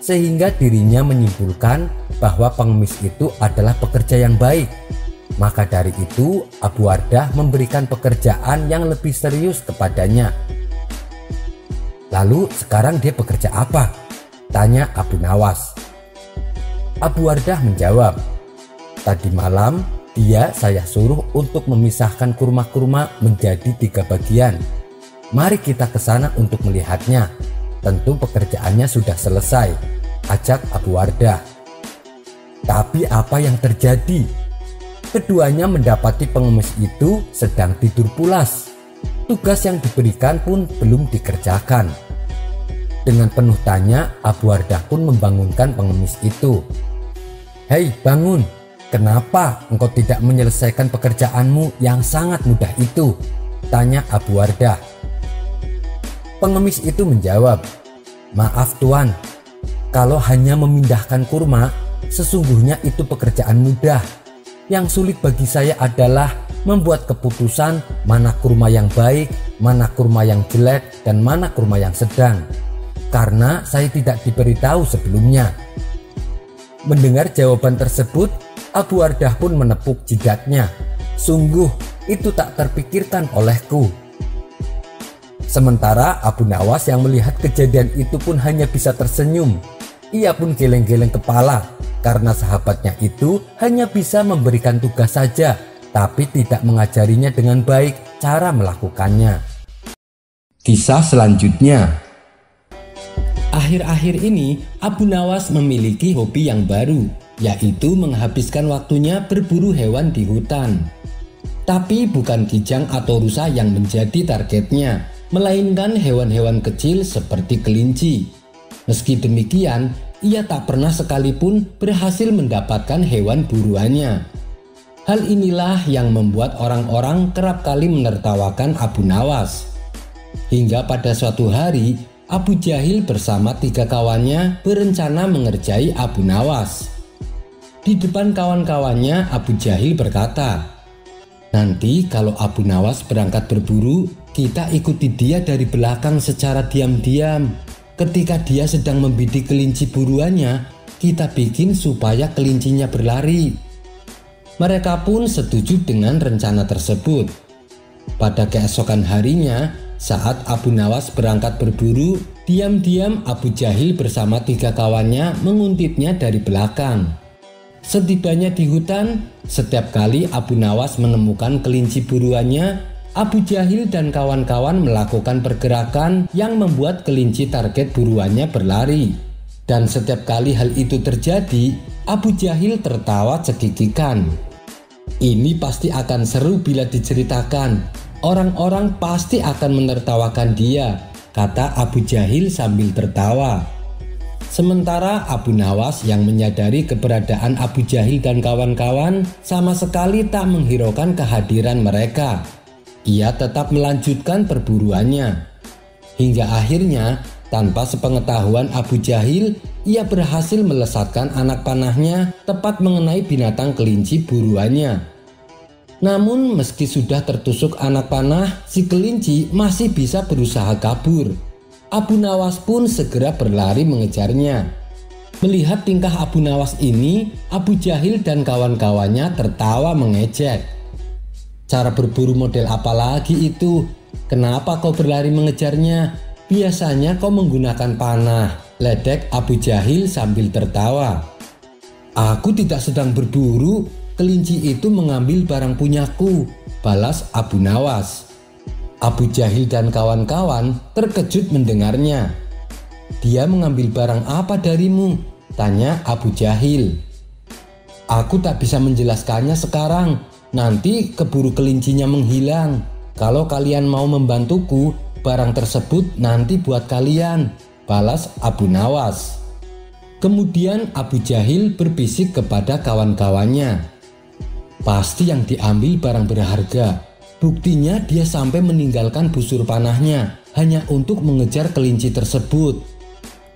sehingga dirinya menyimpulkan bahwa pengemis itu adalah pekerja yang baik. Maka dari itu Abu Wardah memberikan pekerjaan yang lebih serius kepadanya. Lalu sekarang dia bekerja apa? Tanya Abu Nawas. Abu Wardah menjawab, tadi malam saya suruh untuk memisahkan kurma-kurma menjadi 3 bagian. Mari kita ke sana untuk melihatnya. Tentu pekerjaannya sudah selesai, ajak Abu Wardah. Tapi apa yang terjadi? Keduanya mendapati pengemis itu sedang tidur pulas. Tugas yang diberikan pun belum dikerjakan. Dengan penuh tanya, Abu Wardah pun membangunkan pengemis itu. Hei, bangun! Kenapa engkau tidak menyelesaikan pekerjaanmu yang sangat mudah itu? Tanya Abu Wardah. Pengemis itu menjawab, maaf Tuan, kalau hanya memindahkan kurma, sesungguhnya itu pekerjaan mudah. Yang sulit bagi saya adalah membuat keputusan mana kurma yang baik, mana kurma yang jelek, dan mana kurma yang sedang. Karena saya tidak diberitahu sebelumnya. Mendengar jawaban tersebut, Abu Wardah pun menepuk jidatnya. Sungguh, itu tak terpikirkan olehku. Sementara Abu Nawas yang melihat kejadian itu pun hanya bisa tersenyum. Ia pun geleng-geleng kepala karena sahabatnya itu hanya bisa memberikan tugas saja, tapi tidak mengajarinya dengan baik cara melakukannya. Kisah selanjutnya. Akhir-akhir ini Abu Nawas memiliki hobi yang baru, yaitu menghabiskan waktunya berburu hewan di hutan. Tapi bukan kijang atau rusa yang menjadi targetnya, melainkan hewan-hewan kecil seperti kelinci. Meski demikian, ia tak pernah sekalipun berhasil mendapatkan hewan buruannya. Hal inilah yang membuat orang-orang kerap kali menertawakan Abu Nawas. Hingga pada suatu hari, Abu Jahil bersama 3 kawannya berencana mengerjai Abu Nawas. Di depan kawan-kawannya, Abu Jahil berkata, nanti kalau Abu Nawas berangkat berburu, kita ikuti dia dari belakang secara diam-diam. Ketika dia sedang membidik kelinci buruannya, kita bikin supaya kelincinya berlari. Mereka pun setuju dengan rencana tersebut. Pada keesokan harinya, saat Abu Nawas berangkat berburu, diam-diam Abu Jahil bersama 3 kawannya menguntitnya dari belakang. Setibanya di hutan, setiap kali Abu Nawas menemukan kelinci buruannya, Abu Jahil dan kawan-kawan melakukan pergerakan yang membuat kelinci target buruannya berlari. Dan setiap kali hal itu terjadi, Abu Jahil tertawa cekikikan. Ini pasti akan seru bila diceritakan. Orang-orang pasti akan menertawakan dia, kata Abu Jahil sambil tertawa. Sementara Abu Nawas yang menyadari keberadaan Abu Jahil dan kawan-kawan sama sekali tak menghiraukan kehadiran mereka. Ia tetap melanjutkan perburuannya. Hingga akhirnya, tanpa sepengetahuan Abu Jahil, ia berhasil melesatkan anak panahnya tepat mengenai binatang kelinci buruannya. Namun meski sudah tertusuk anak panah, si kelinci masih bisa berusaha kabur. Abu Nawas pun segera berlari mengejarnya. Melihat tingkah Abu Nawas ini, Abu Jahil dan kawan-kawannya tertawa mengejek. Cara berburu model apa lagi itu? Kenapa kau berlari mengejarnya? Biasanya kau menggunakan panah, ledek Abu Jahil sambil tertawa. Aku tidak sedang berburu, kelinci itu mengambil barang punyaku, balas Abu Nawas. Abu Jahil dan kawan-kawan terkejut mendengarnya. Dia mengambil barang apa darimu? Tanya Abu Jahil. Aku tak bisa menjelaskannya sekarang, nanti keburu kelincinya menghilang. Kalau kalian mau membantuku, barang tersebut nanti buat kalian, balas Abu Nawas. Kemudian Abu Jahil berbisik kepada kawan-kawannya. Pasti yang diambil barang berharga. Buktinya dia sampai meninggalkan busur panahnya hanya untuk mengejar kelinci tersebut.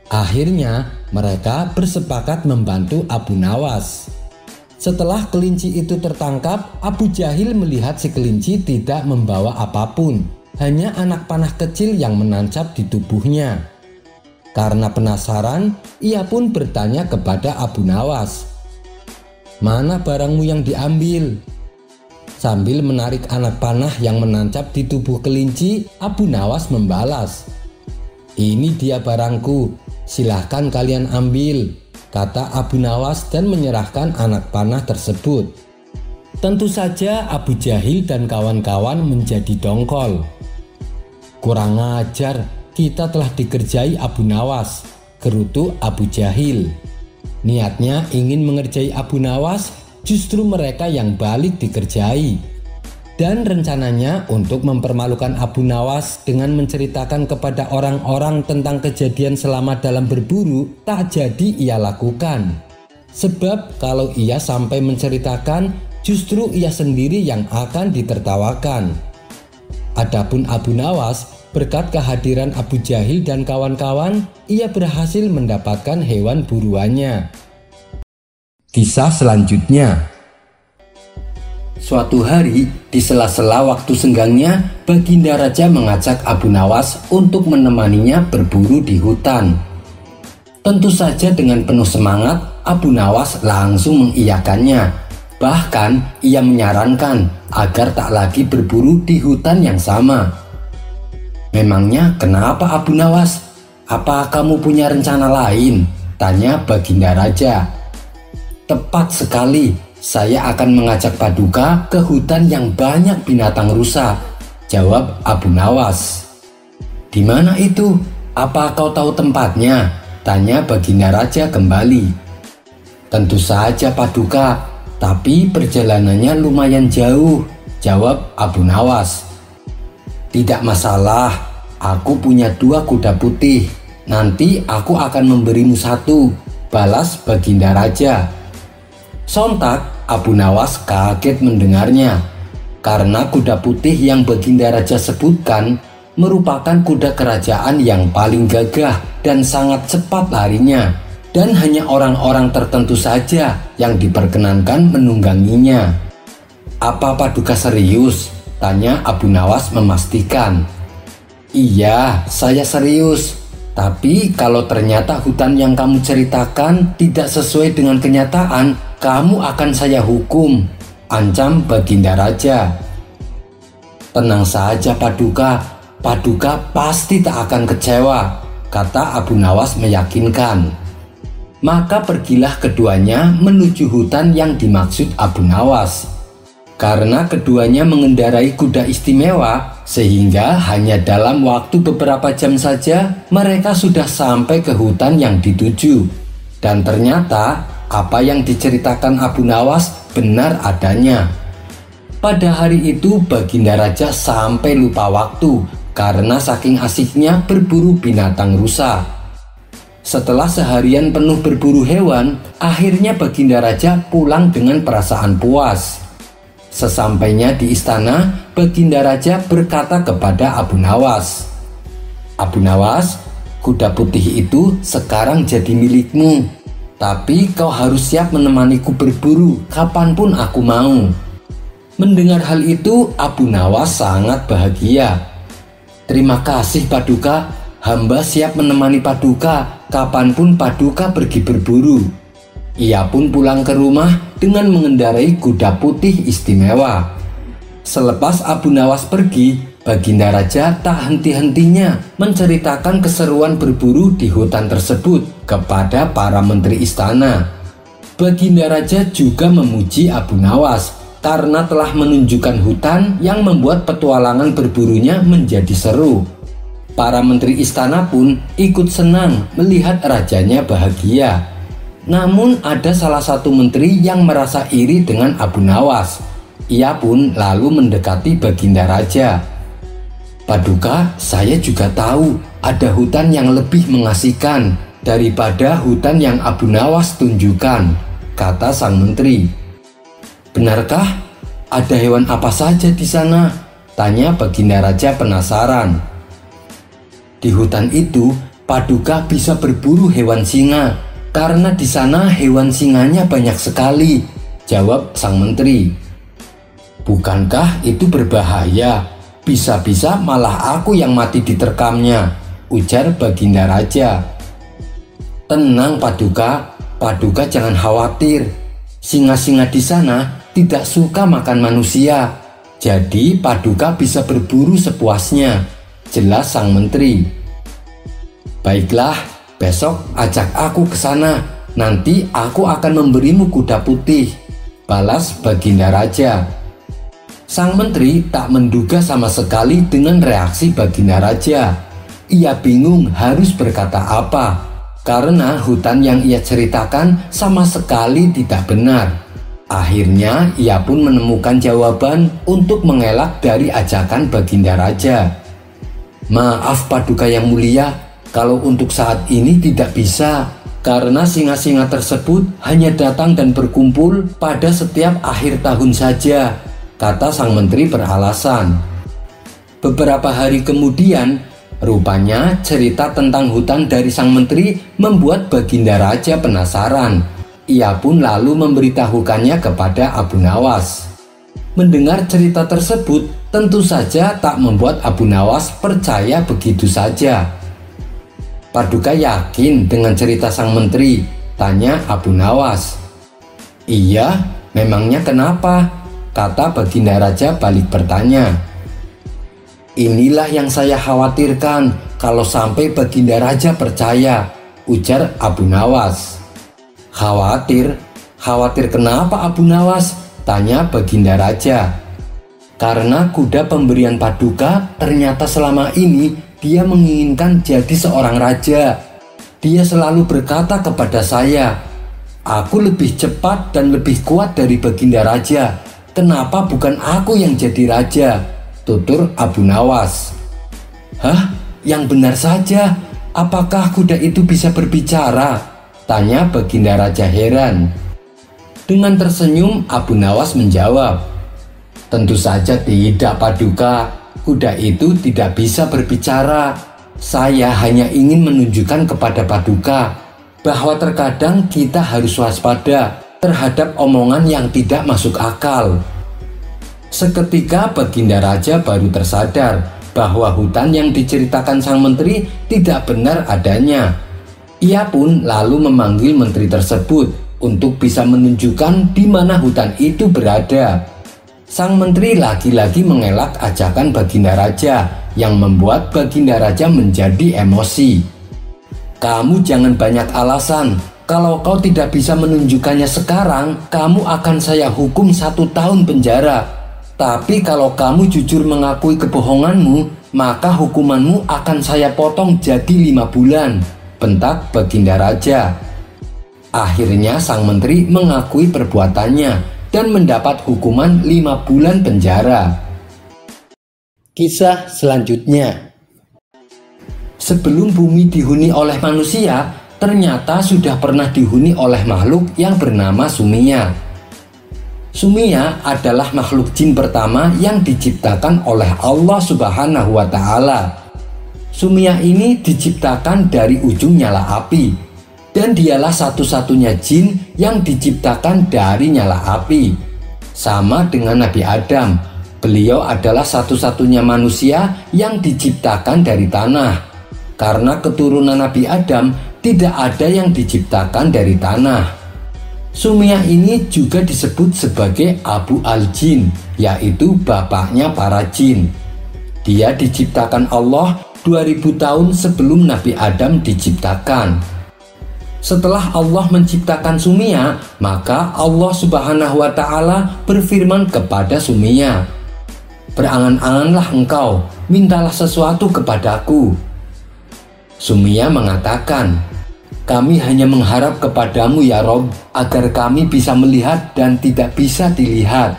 Akhirnya mereka bersepakat membantu Abu Nawas. Setelah kelinci itu tertangkap, Abu Jahil melihat si kelinci tidak membawa apapun, hanya anak panah kecil yang menancap di tubuhnya. Karena penasaran, ia pun bertanya kepada Abu Nawas, "Mana barangmu yang diambil?" Sambil menarik anak panah yang menancap di tubuh kelinci, Abu Nawas membalas, "Ini dia barangku, silahkan kalian ambil," kata Abu Nawas dan menyerahkan anak panah tersebut. Tentu saja Abu Jahil dan kawan-kawan menjadi dongkol. "Kurang ajar, kita telah dikerjai Abu Nawas," gerutu Abu Jahil. Niatnya ingin mengerjai Abu Nawas, justru mereka yang balik dikerjai. Dan rencananya untuk mempermalukan Abu Nawas dengan menceritakan kepada orang-orang tentang kejadian selama dalam berburu tak jadi ia lakukan. Sebab kalau ia sampai menceritakan, justru ia sendiri yang akan ditertawakan. Adapun Abu Nawas, berkat kehadiran Abu Jahil dan kawan-kawan, ia berhasil mendapatkan hewan buruannya. Kisah selanjutnya. Suatu hari, di sela-sela waktu senggangnya, Baginda Raja mengajak Abu Nawas untuk menemaninya berburu di hutan. Tentu saja dengan penuh semangat, Abu Nawas langsung mengiyakannya. Bahkan, ia menyarankan agar tak lagi berburu di hutan yang sama. "Memangnya kenapa Abu Nawas? Apa kamu punya rencana lain?" tanya Baginda Raja. "Tepat sekali, saya akan mengajak Paduka ke hutan yang banyak binatang rusa," jawab Abu Nawas. "Di mana itu? Apa kau tahu tempatnya?" tanya Baginda Raja kembali. "Tentu saja Paduka, tapi perjalanannya lumayan jauh," jawab Abu Nawas. "Tidak masalah, aku punya 2 kuda putih. Nanti aku akan memberimu 1, balas Baginda Raja. Sontak Abu Nawas kaget mendengarnya, karena kuda putih yang Baginda Raja sebutkan merupakan kuda kerajaan yang paling gagah dan sangat cepat larinya, dan hanya orang-orang tertentu saja yang diperkenankan menungganginya. "Apa Paduka serius?" tanya Abu Nawas memastikan. "Iya, saya serius. Tapi kalau ternyata hutan yang kamu ceritakan tidak sesuai dengan kenyataan, kamu akan saya hukum," ancam Baginda Raja. "Tenang saja Paduka, Paduka pasti tak akan kecewa," kata Abu Nawas meyakinkan. Maka pergilah keduanya menuju hutan yang dimaksud Abu Nawas. Karena keduanya mengendarai kuda istimewa, sehingga hanya dalam waktu beberapa jam saja mereka sudah sampai ke hutan yang dituju. Dan ternyata apa yang diceritakan Abu Nawas benar adanya. Pada hari itu Baginda Raja sampai lupa waktu karena saking asiknya berburu binatang rusa. Setelah seharian penuh berburu hewan, akhirnya Baginda Raja pulang dengan perasaan puas. Sesampainya di istana, Baginda Raja berkata kepada Abu Nawas, "Abu Nawas, kuda putih itu sekarang jadi milikmu. Tapi kau harus siap menemaniku berburu kapanpun aku mau." Mendengar hal itu, Abu Nawas sangat bahagia. "Terima kasih Paduka, Hamba siap menemani Paduka kapanpun Paduka pergi berburu. Ia pun pulang ke rumah dengan mengendarai kuda putih istimewa. Selepas Abu Nawas pergi, Baginda Raja tak henti-hentinya menceritakan keseruan berburu di hutan tersebut kepada para menteri istana. Baginda Raja juga memuji Abu Nawas karena telah menunjukkan hutan yang membuat petualangan berburunya menjadi seru. Para menteri istana pun ikut senang melihat rajanya bahagia. Namun ada salah satu menteri yang merasa iri dengan Abu Nawas. Ia pun lalu mendekati Baginda Raja. Paduka, saya juga tahu ada hutan yang lebih mengasihkan daripada hutan yang Abu Nawas tunjukkan, kata sang menteri. Benarkah? Ada hewan apa saja di sana? Tanya Baginda Raja penasaran. Di hutan itu, Paduka bisa berburu hewan singa. Karena di sana hewan singanya banyak sekali, jawab sang menteri. Bukankah itu berbahaya? Bisa-bisa malah aku yang mati diterkamnya, ujar Baginda Raja. Tenang Paduka, Paduka jangan khawatir. Singa-singa di sana tidak suka makan manusia. Jadi Paduka bisa berburu sepuasnya, jelas sang menteri. Baiklah. Besok ajak aku ke sana, nanti aku akan memberimu kuda putih, balas Baginda Raja. Sang menteri tak menduga sama sekali dengan reaksi Baginda Raja. Ia bingung harus berkata apa, karena hutan yang ia ceritakan sama sekali tidak benar. Akhirnya ia pun menemukan jawaban untuk mengelak dari ajakan Baginda Raja. Maaf Paduka yang mulia, kalau untuk saat ini tidak bisa, karena singa-singa tersebut hanya datang dan berkumpul pada setiap akhir tahun saja, kata sang menteri beralasan. Beberapa hari kemudian, rupanya cerita tentang hutan dari sang menteri membuat Baginda Raja penasaran. Ia pun lalu memberitahukannya kepada Abu Nawas. Mendengar cerita tersebut, tentu saja tak membuat Abu Nawas percaya begitu saja. Paduka yakin dengan cerita sang menteri? Tanya Abu Nawas. Iya, memangnya kenapa? Kata Baginda Raja balik bertanya. Inilah yang saya khawatirkan kalau sampai Baginda Raja percaya, ujar Abu Nawas. Khawatir? Khawatir kenapa Abu Nawas? Tanya Baginda Raja. Karena kuda pemberian Paduka ternyata selama ini dia menginginkan jadi seorang raja. Dia selalu berkata kepada saya, aku lebih cepat dan lebih kuat dari Baginda Raja. Kenapa bukan aku yang jadi raja? Tutur Abu Nawas. Hah? Yang benar saja. Apakah kuda itu bisa berbicara? Tanya Baginda Raja heran. Dengan tersenyum Abu Nawas menjawab, tentu saja tidak Paduka. Kuda itu tidak bisa berbicara. Saya hanya ingin menunjukkan kepada Paduka bahwa terkadang kita harus waspada terhadap omongan yang tidak masuk akal. Seketika Baginda Raja baru tersadar bahwa hutan yang diceritakan sang menteri tidak benar adanya. Ia pun lalu memanggil menteri tersebut untuk bisa menunjukkan di mana hutan itu berada. Sang menteri lagi-lagi mengelak ajakan Baginda Raja yang membuat Baginda Raja menjadi emosi. Kamu jangan banyak alasan. Kalau kau tidak bisa menunjukkannya sekarang, kamu akan saya hukum 1 tahun penjara. Tapi kalau kamu jujur mengakui kebohonganmu, maka hukumanmu akan saya potong jadi 5 bulan, bentak Baginda Raja. Akhirnya sang menteri mengakui perbuatannya dan mendapat hukuman 5 bulan penjara. Kisah selanjutnya. Sebelum bumi dihuni oleh manusia, ternyata sudah pernah dihuni oleh makhluk yang bernama Sumia. Sumia adalah makhluk jin pertama yang diciptakan oleh Allah Subhanahu wa Ta'ala. Sumia ini diciptakan dari ujung nyala api. Dan dialah satu-satunya jin yang diciptakan dari nyala api. Sama dengan Nabi Adam, beliau adalah satu-satunya manusia yang diciptakan dari tanah. karena keturunan Nabi Adam tidak ada yang diciptakan dari tanah. Sumiyah ini juga disebut sebagai Abu al-Jin, yaitu bapaknya para jin. Dia diciptakan Allah 2000 tahun sebelum Nabi Adam diciptakan. Setelah Allah menciptakan Sumiyah, maka Allah Subhanahu wa Ta'ala berfirman kepada Sumiyah, "Berangan-anganlah engkau, mintalah sesuatu kepadaku." Sumiyah mengatakan, "Kami hanya mengharap kepadamu ya Rob, agar kami bisa melihat dan tidak bisa dilihat.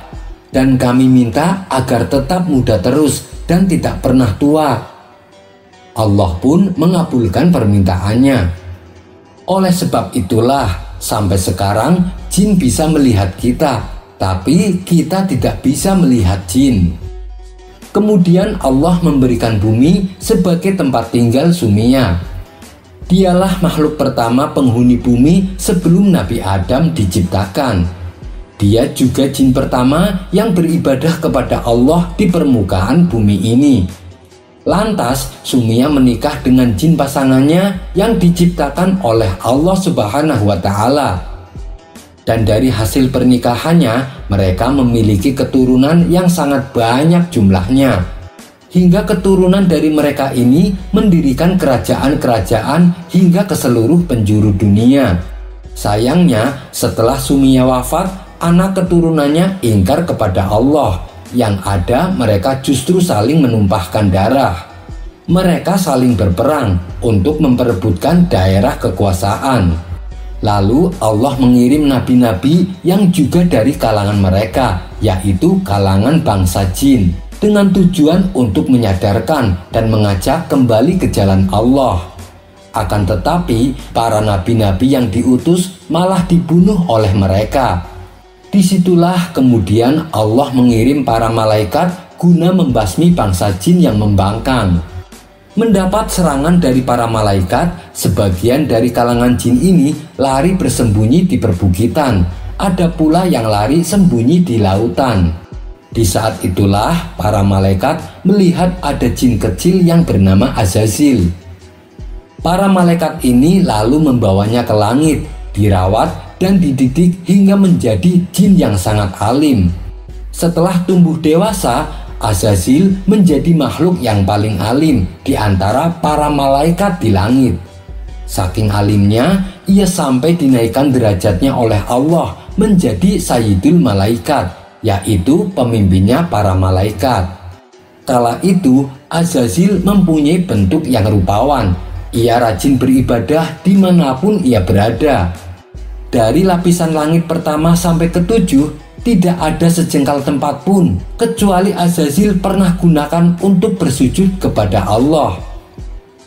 Dan kami minta agar tetap muda terus dan tidak pernah tua." Allah pun mengabulkan permintaannya. Oleh sebab itulah, sampai sekarang jin bisa melihat kita, tapi kita tidak bisa melihat jin. Kemudian Allah memberikan bumi sebagai tempat tinggal Sumiyah. Dialah makhluk pertama penghuni bumi sebelum Nabi Adam diciptakan. Dia juga jin pertama yang beribadah kepada Allah di permukaan bumi ini. Lantas Sumiyah menikah dengan jin pasangannya yang diciptakan oleh Allah Subhanahu wa Ta'ala. Dan dari hasil pernikahannya, mereka memiliki keturunan yang sangat banyak jumlahnya. Hingga keturunan dari mereka ini mendirikan kerajaan-kerajaan hingga ke seluruh penjuru dunia. Sayangnya, setelah Sumiyah wafat, anak keturunannya ingkar kepada Allah. Yang ada mereka justru saling menumpahkan darah. Mereka saling berperang untuk memperebutkan daerah kekuasaan. Lalu Allah mengirim nabi-nabi yang juga dari kalangan mereka, yaitu kalangan bangsa jin, dengan tujuan untuk menyadarkan dan mengajak kembali ke jalan Allah. Akan tetapi para nabi-nabi yang diutus malah dibunuh oleh mereka. Disitulah kemudian Allah mengirim para malaikat guna membasmi bangsa jin yang membangkang. Mendapat serangan dari para malaikat, sebagian dari kalangan jin ini lari bersembunyi di perbukitan. Ada pula yang lari sembunyi di lautan. Di saat itulah para malaikat melihat ada jin kecil yang bernama Azazil. Para malaikat ini lalu membawanya ke langit, dirawat dan dididik hingga menjadi jin yang sangat alim. Setelah tumbuh dewasa, Azazil menjadi makhluk yang paling alim di antara para malaikat di langit. Saking alimnya, ia sampai dinaikkan derajatnya oleh Allah menjadi Sayyidul Malaikat, yaitu pemimpinnya para malaikat. Kala itu, Azazil mempunyai bentuk yang rupawan. Ia rajin beribadah dimanapun ia berada. Dari lapisan langit pertama sampai ke-7, tidak ada sejengkal tempat pun kecuali Azazil pernah gunakan untuk bersujud kepada Allah.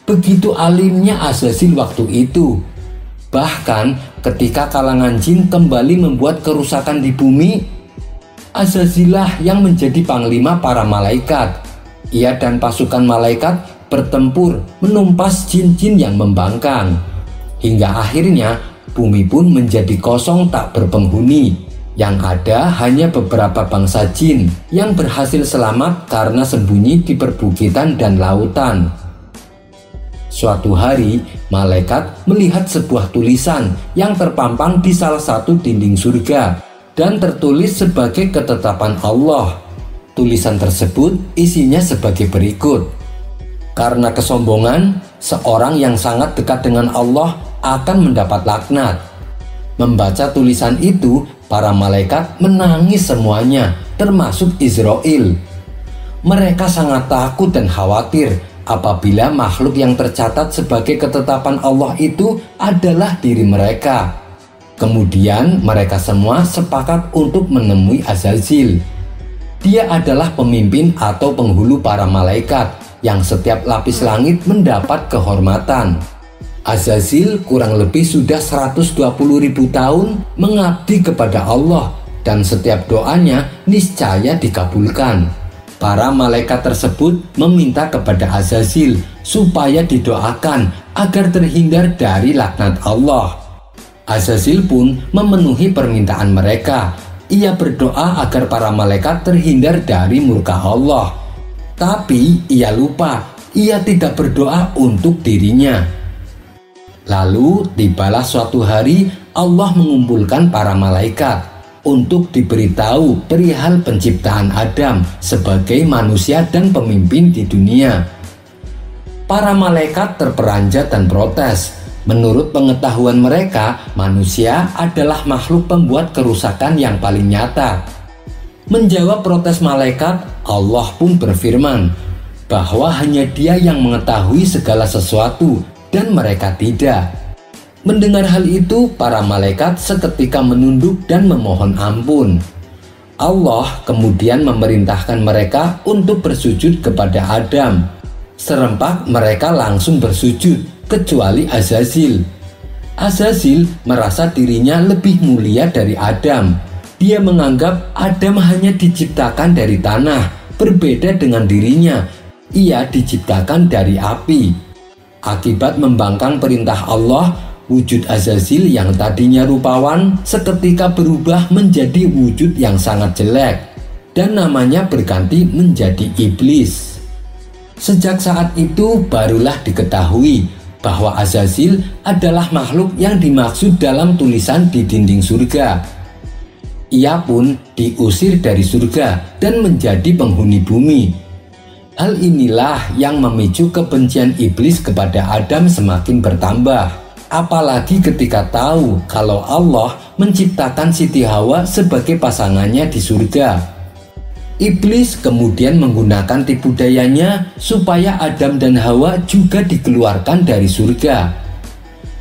Begitu alimnya Azazil waktu itu. Bahkan ketika kalangan jin kembali membuat kerusakan di bumi, Azazilah yang menjadi panglima para malaikat. Ia dan pasukan malaikat bertempur menumpas jin-jin yang membangkang. Hingga akhirnya bumi pun menjadi kosong tak berpenghuni. Yang ada hanya beberapa bangsa jin yang berhasil selamat karena sembunyi di perbukitan dan lautan. Suatu hari, malaikat melihat sebuah tulisan yang terpampang di salah satu dinding surga dan tertulis sebagai ketetapan Allah. Tulisan tersebut isinya sebagai berikut: "Karena kesombongan, seorang yang sangat dekat dengan Allah akan mendapat laknat." Membaca tulisan itu, para malaikat menangis semuanya, termasuk Israel. Mereka sangat takut dan khawatir apabila makhluk yang tercatat sebagai ketetapan Allah itu adalah diri mereka. Kemudian mereka semua sepakat untuk menemui Azazil. Dia adalah pemimpin atau penghulu para malaikat yang setiap lapis langit mendapat kehormatan. Azazil kurang lebih sudah 120.000 tahun mengabdi kepada Allah dan setiap doanya niscaya dikabulkan. Para malaikat tersebut meminta kepada Azazil supaya didoakan agar terhindar dari laknat Allah. Azazil pun memenuhi permintaan mereka. Ia berdoa agar para malaikat terhindar dari murka Allah. Tapi ia lupa ia tidak berdoa untuk dirinya. Lalu tibalah suatu hari Allah mengumpulkan para malaikat untuk diberitahu perihal penciptaan Adam sebagai manusia dan pemimpin di dunia. Para malaikat terperanjat dan protes. Menurut pengetahuan mereka, manusia adalah makhluk pembuat kerusakan yang paling nyata. Menjawab protes malaikat, Allah pun berfirman bahwa hanya Dia yang mengetahui segala sesuatu dan mereka tidak. Mendengar hal itu, para malaikat seketika menunduk dan memohon ampun. Allah kemudian memerintahkan mereka untuk bersujud kepada Adam. Serempak mereka langsung bersujud, kecuali Azazil. Azazil merasa dirinya lebih mulia dari Adam. Dia menganggap Adam hanya diciptakan dari tanah, berbeda dengan dirinya. Ia diciptakan dari api. Akibat membangkang perintah Allah, wujud Azazil yang tadinya rupawan seketika berubah menjadi wujud yang sangat jelek, dan namanya berganti menjadi iblis. Sejak saat itu barulah diketahui bahwa Azazil adalah makhluk yang dimaksud dalam tulisan di dinding surga. Ia pun diusir dari surga dan menjadi penghuni bumi. Hal inilah yang memicu kebencian iblis kepada Adam semakin bertambah. Apalagi ketika tahu kalau Allah menciptakan Siti Hawa sebagai pasangannya di surga. Iblis kemudian menggunakan tipu dayanya supaya Adam dan Hawa juga dikeluarkan dari surga.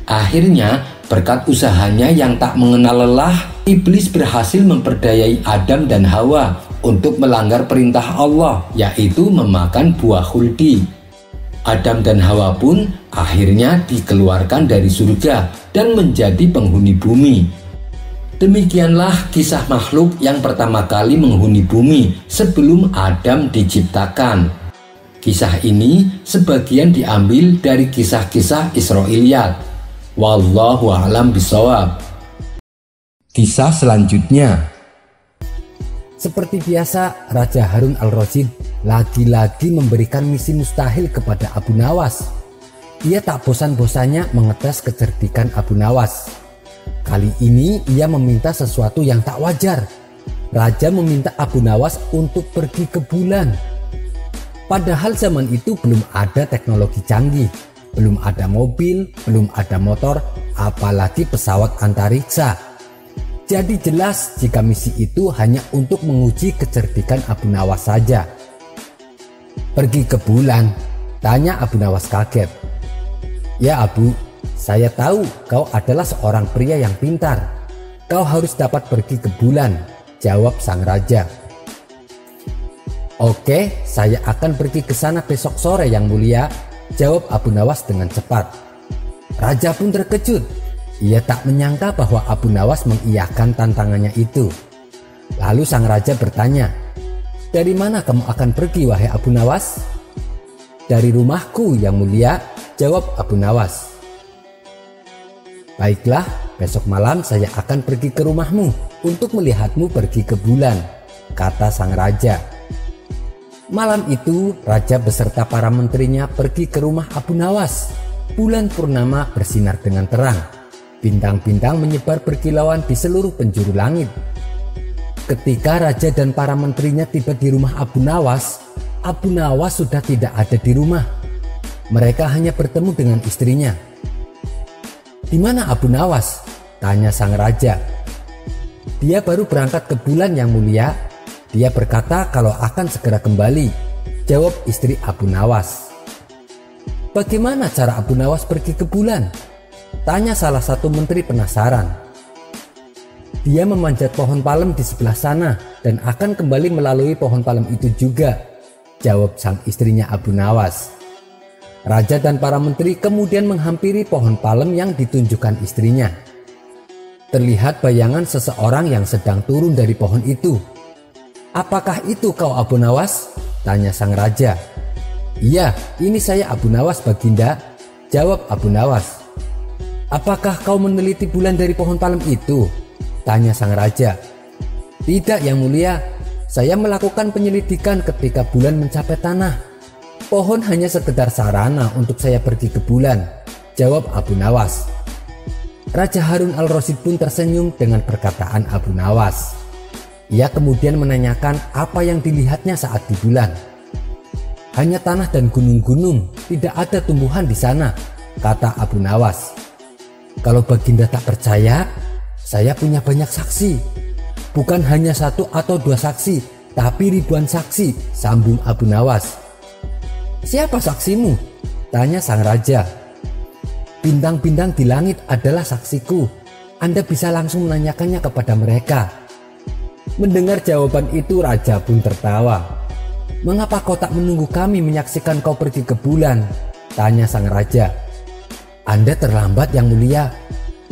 Akhirnya, berkat usahanya yang tak mengenal lelah, iblis berhasil memperdayai Adam dan Hawa untuk melanggar perintah Allah, yaitu memakan buah khuldi. Adam dan Hawa pun akhirnya dikeluarkan dari surga dan menjadi penghuni bumi. Demikianlah kisah makhluk yang pertama kali menghuni bumi sebelum Adam diciptakan. Kisah ini sebagian diambil dari kisah-kisah Israiliyat. Wallahu a'lam bishawab. Kisah selanjutnya. Seperti biasa, Raja Harun al-Rasyid lagi-lagi memberikan misi mustahil kepada Abu Nawas. Ia tak bosan-bosannya mengetes kecerdikan Abu Nawas. Kali ini ia meminta sesuatu yang tak wajar. Raja meminta Abu Nawas untuk pergi ke bulan. Padahal zaman itu belum ada teknologi canggih, belum ada mobil, belum ada motor, apalagi pesawat antariksa. Jadi jelas jika misi itu hanya untuk menguji kecerdikan Abu Nawas saja. Pergi ke bulan? Tanya Abu Nawas kaget. Ya Abu, saya tahu kau adalah seorang pria yang pintar. Kau harus dapat pergi ke bulan, jawab sang raja. Oke, saya akan pergi ke sana besok sore yang mulia, jawab Abu Nawas dengan cepat. Raja pun terkejut. Ia tak menyangka bahwa Abu Nawas mengiyakan tantangannya itu. Lalu sang raja bertanya, dari mana kamu akan pergi wahai Abu Nawas? Dari rumahku yang mulia, jawab Abu Nawas. Baiklah, besok malam saya akan pergi ke rumahmu untuk melihatmu pergi ke bulan, kata sang raja. Malam itu, raja beserta para menterinya pergi ke rumah Abu Nawas. Bulan purnama bersinar dengan terang. Bintang-bintang menyebar berkilauan di seluruh penjuru langit. Ketika raja dan para menterinya tiba di rumah Abu Nawas sudah tidak ada di rumah. Mereka hanya bertemu dengan istrinya. Di mana Abu Nawas? Tanya sang raja. Dia baru berangkat ke bulan yang mulia. Dia berkata kalau akan segera kembali, jawab istri Abu Nawas. Bagaimana cara Abu Nawas pergi ke bulan? Tanya salah satu menteri penasaran. Dia memanjat pohon palem di sebelah sana dan akan kembali melalui pohon palem itu juga, jawab sang istrinya Abu Nawas. Raja dan para menteri kemudian menghampiri pohon palem yang ditunjukkan istrinya. Terlihat bayangan seseorang yang sedang turun dari pohon itu. Apakah itu kau Abu Nawas? Tanya sang raja. Iya, ini saya Abu Nawas Baginda, jawab Abu Nawas. Apakah kau meneliti bulan dari pohon palem itu? Tanya sang raja. Tidak yang mulia, saya melakukan penyelidikan ketika bulan mencapai tanah. Pohon hanya sekedar sarana untuk saya pergi ke bulan, jawab Abu Nawas. Raja Harun al-Rasyid pun tersenyum dengan perkataan Abu Nawas. Ia kemudian menanyakan apa yang dilihatnya saat di bulan. Hanya tanah dan gunung-gunung, tidak ada tumbuhan di sana, kata Abu Nawas. Kalau Baginda tak percaya, saya punya banyak saksi. Bukan hanya 1 atau 2 saksi, tapi ribuan saksi, sambung Abu Nawas. Siapa saksimu? Tanya sang raja. Bintang-bintang di langit adalah saksiku. Anda bisa langsung menanyakannya kepada mereka. Mendengar jawaban itu, raja pun tertawa. Mengapa kau tak menunggu kami menyaksikan kau pergi ke bulan? Tanya sang raja. Anda terlambat yang mulia.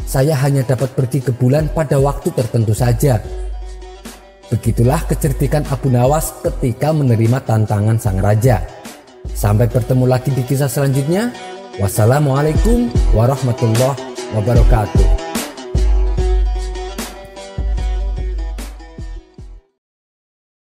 Saya hanya dapat pergi ke bulan pada waktu tertentu saja. Begitulah kecerdikan Abu Nawas ketika menerima tantangan sang raja. Sampai bertemu lagi di kisah selanjutnya. Wassalamualaikum warahmatullahi wabarakatuh.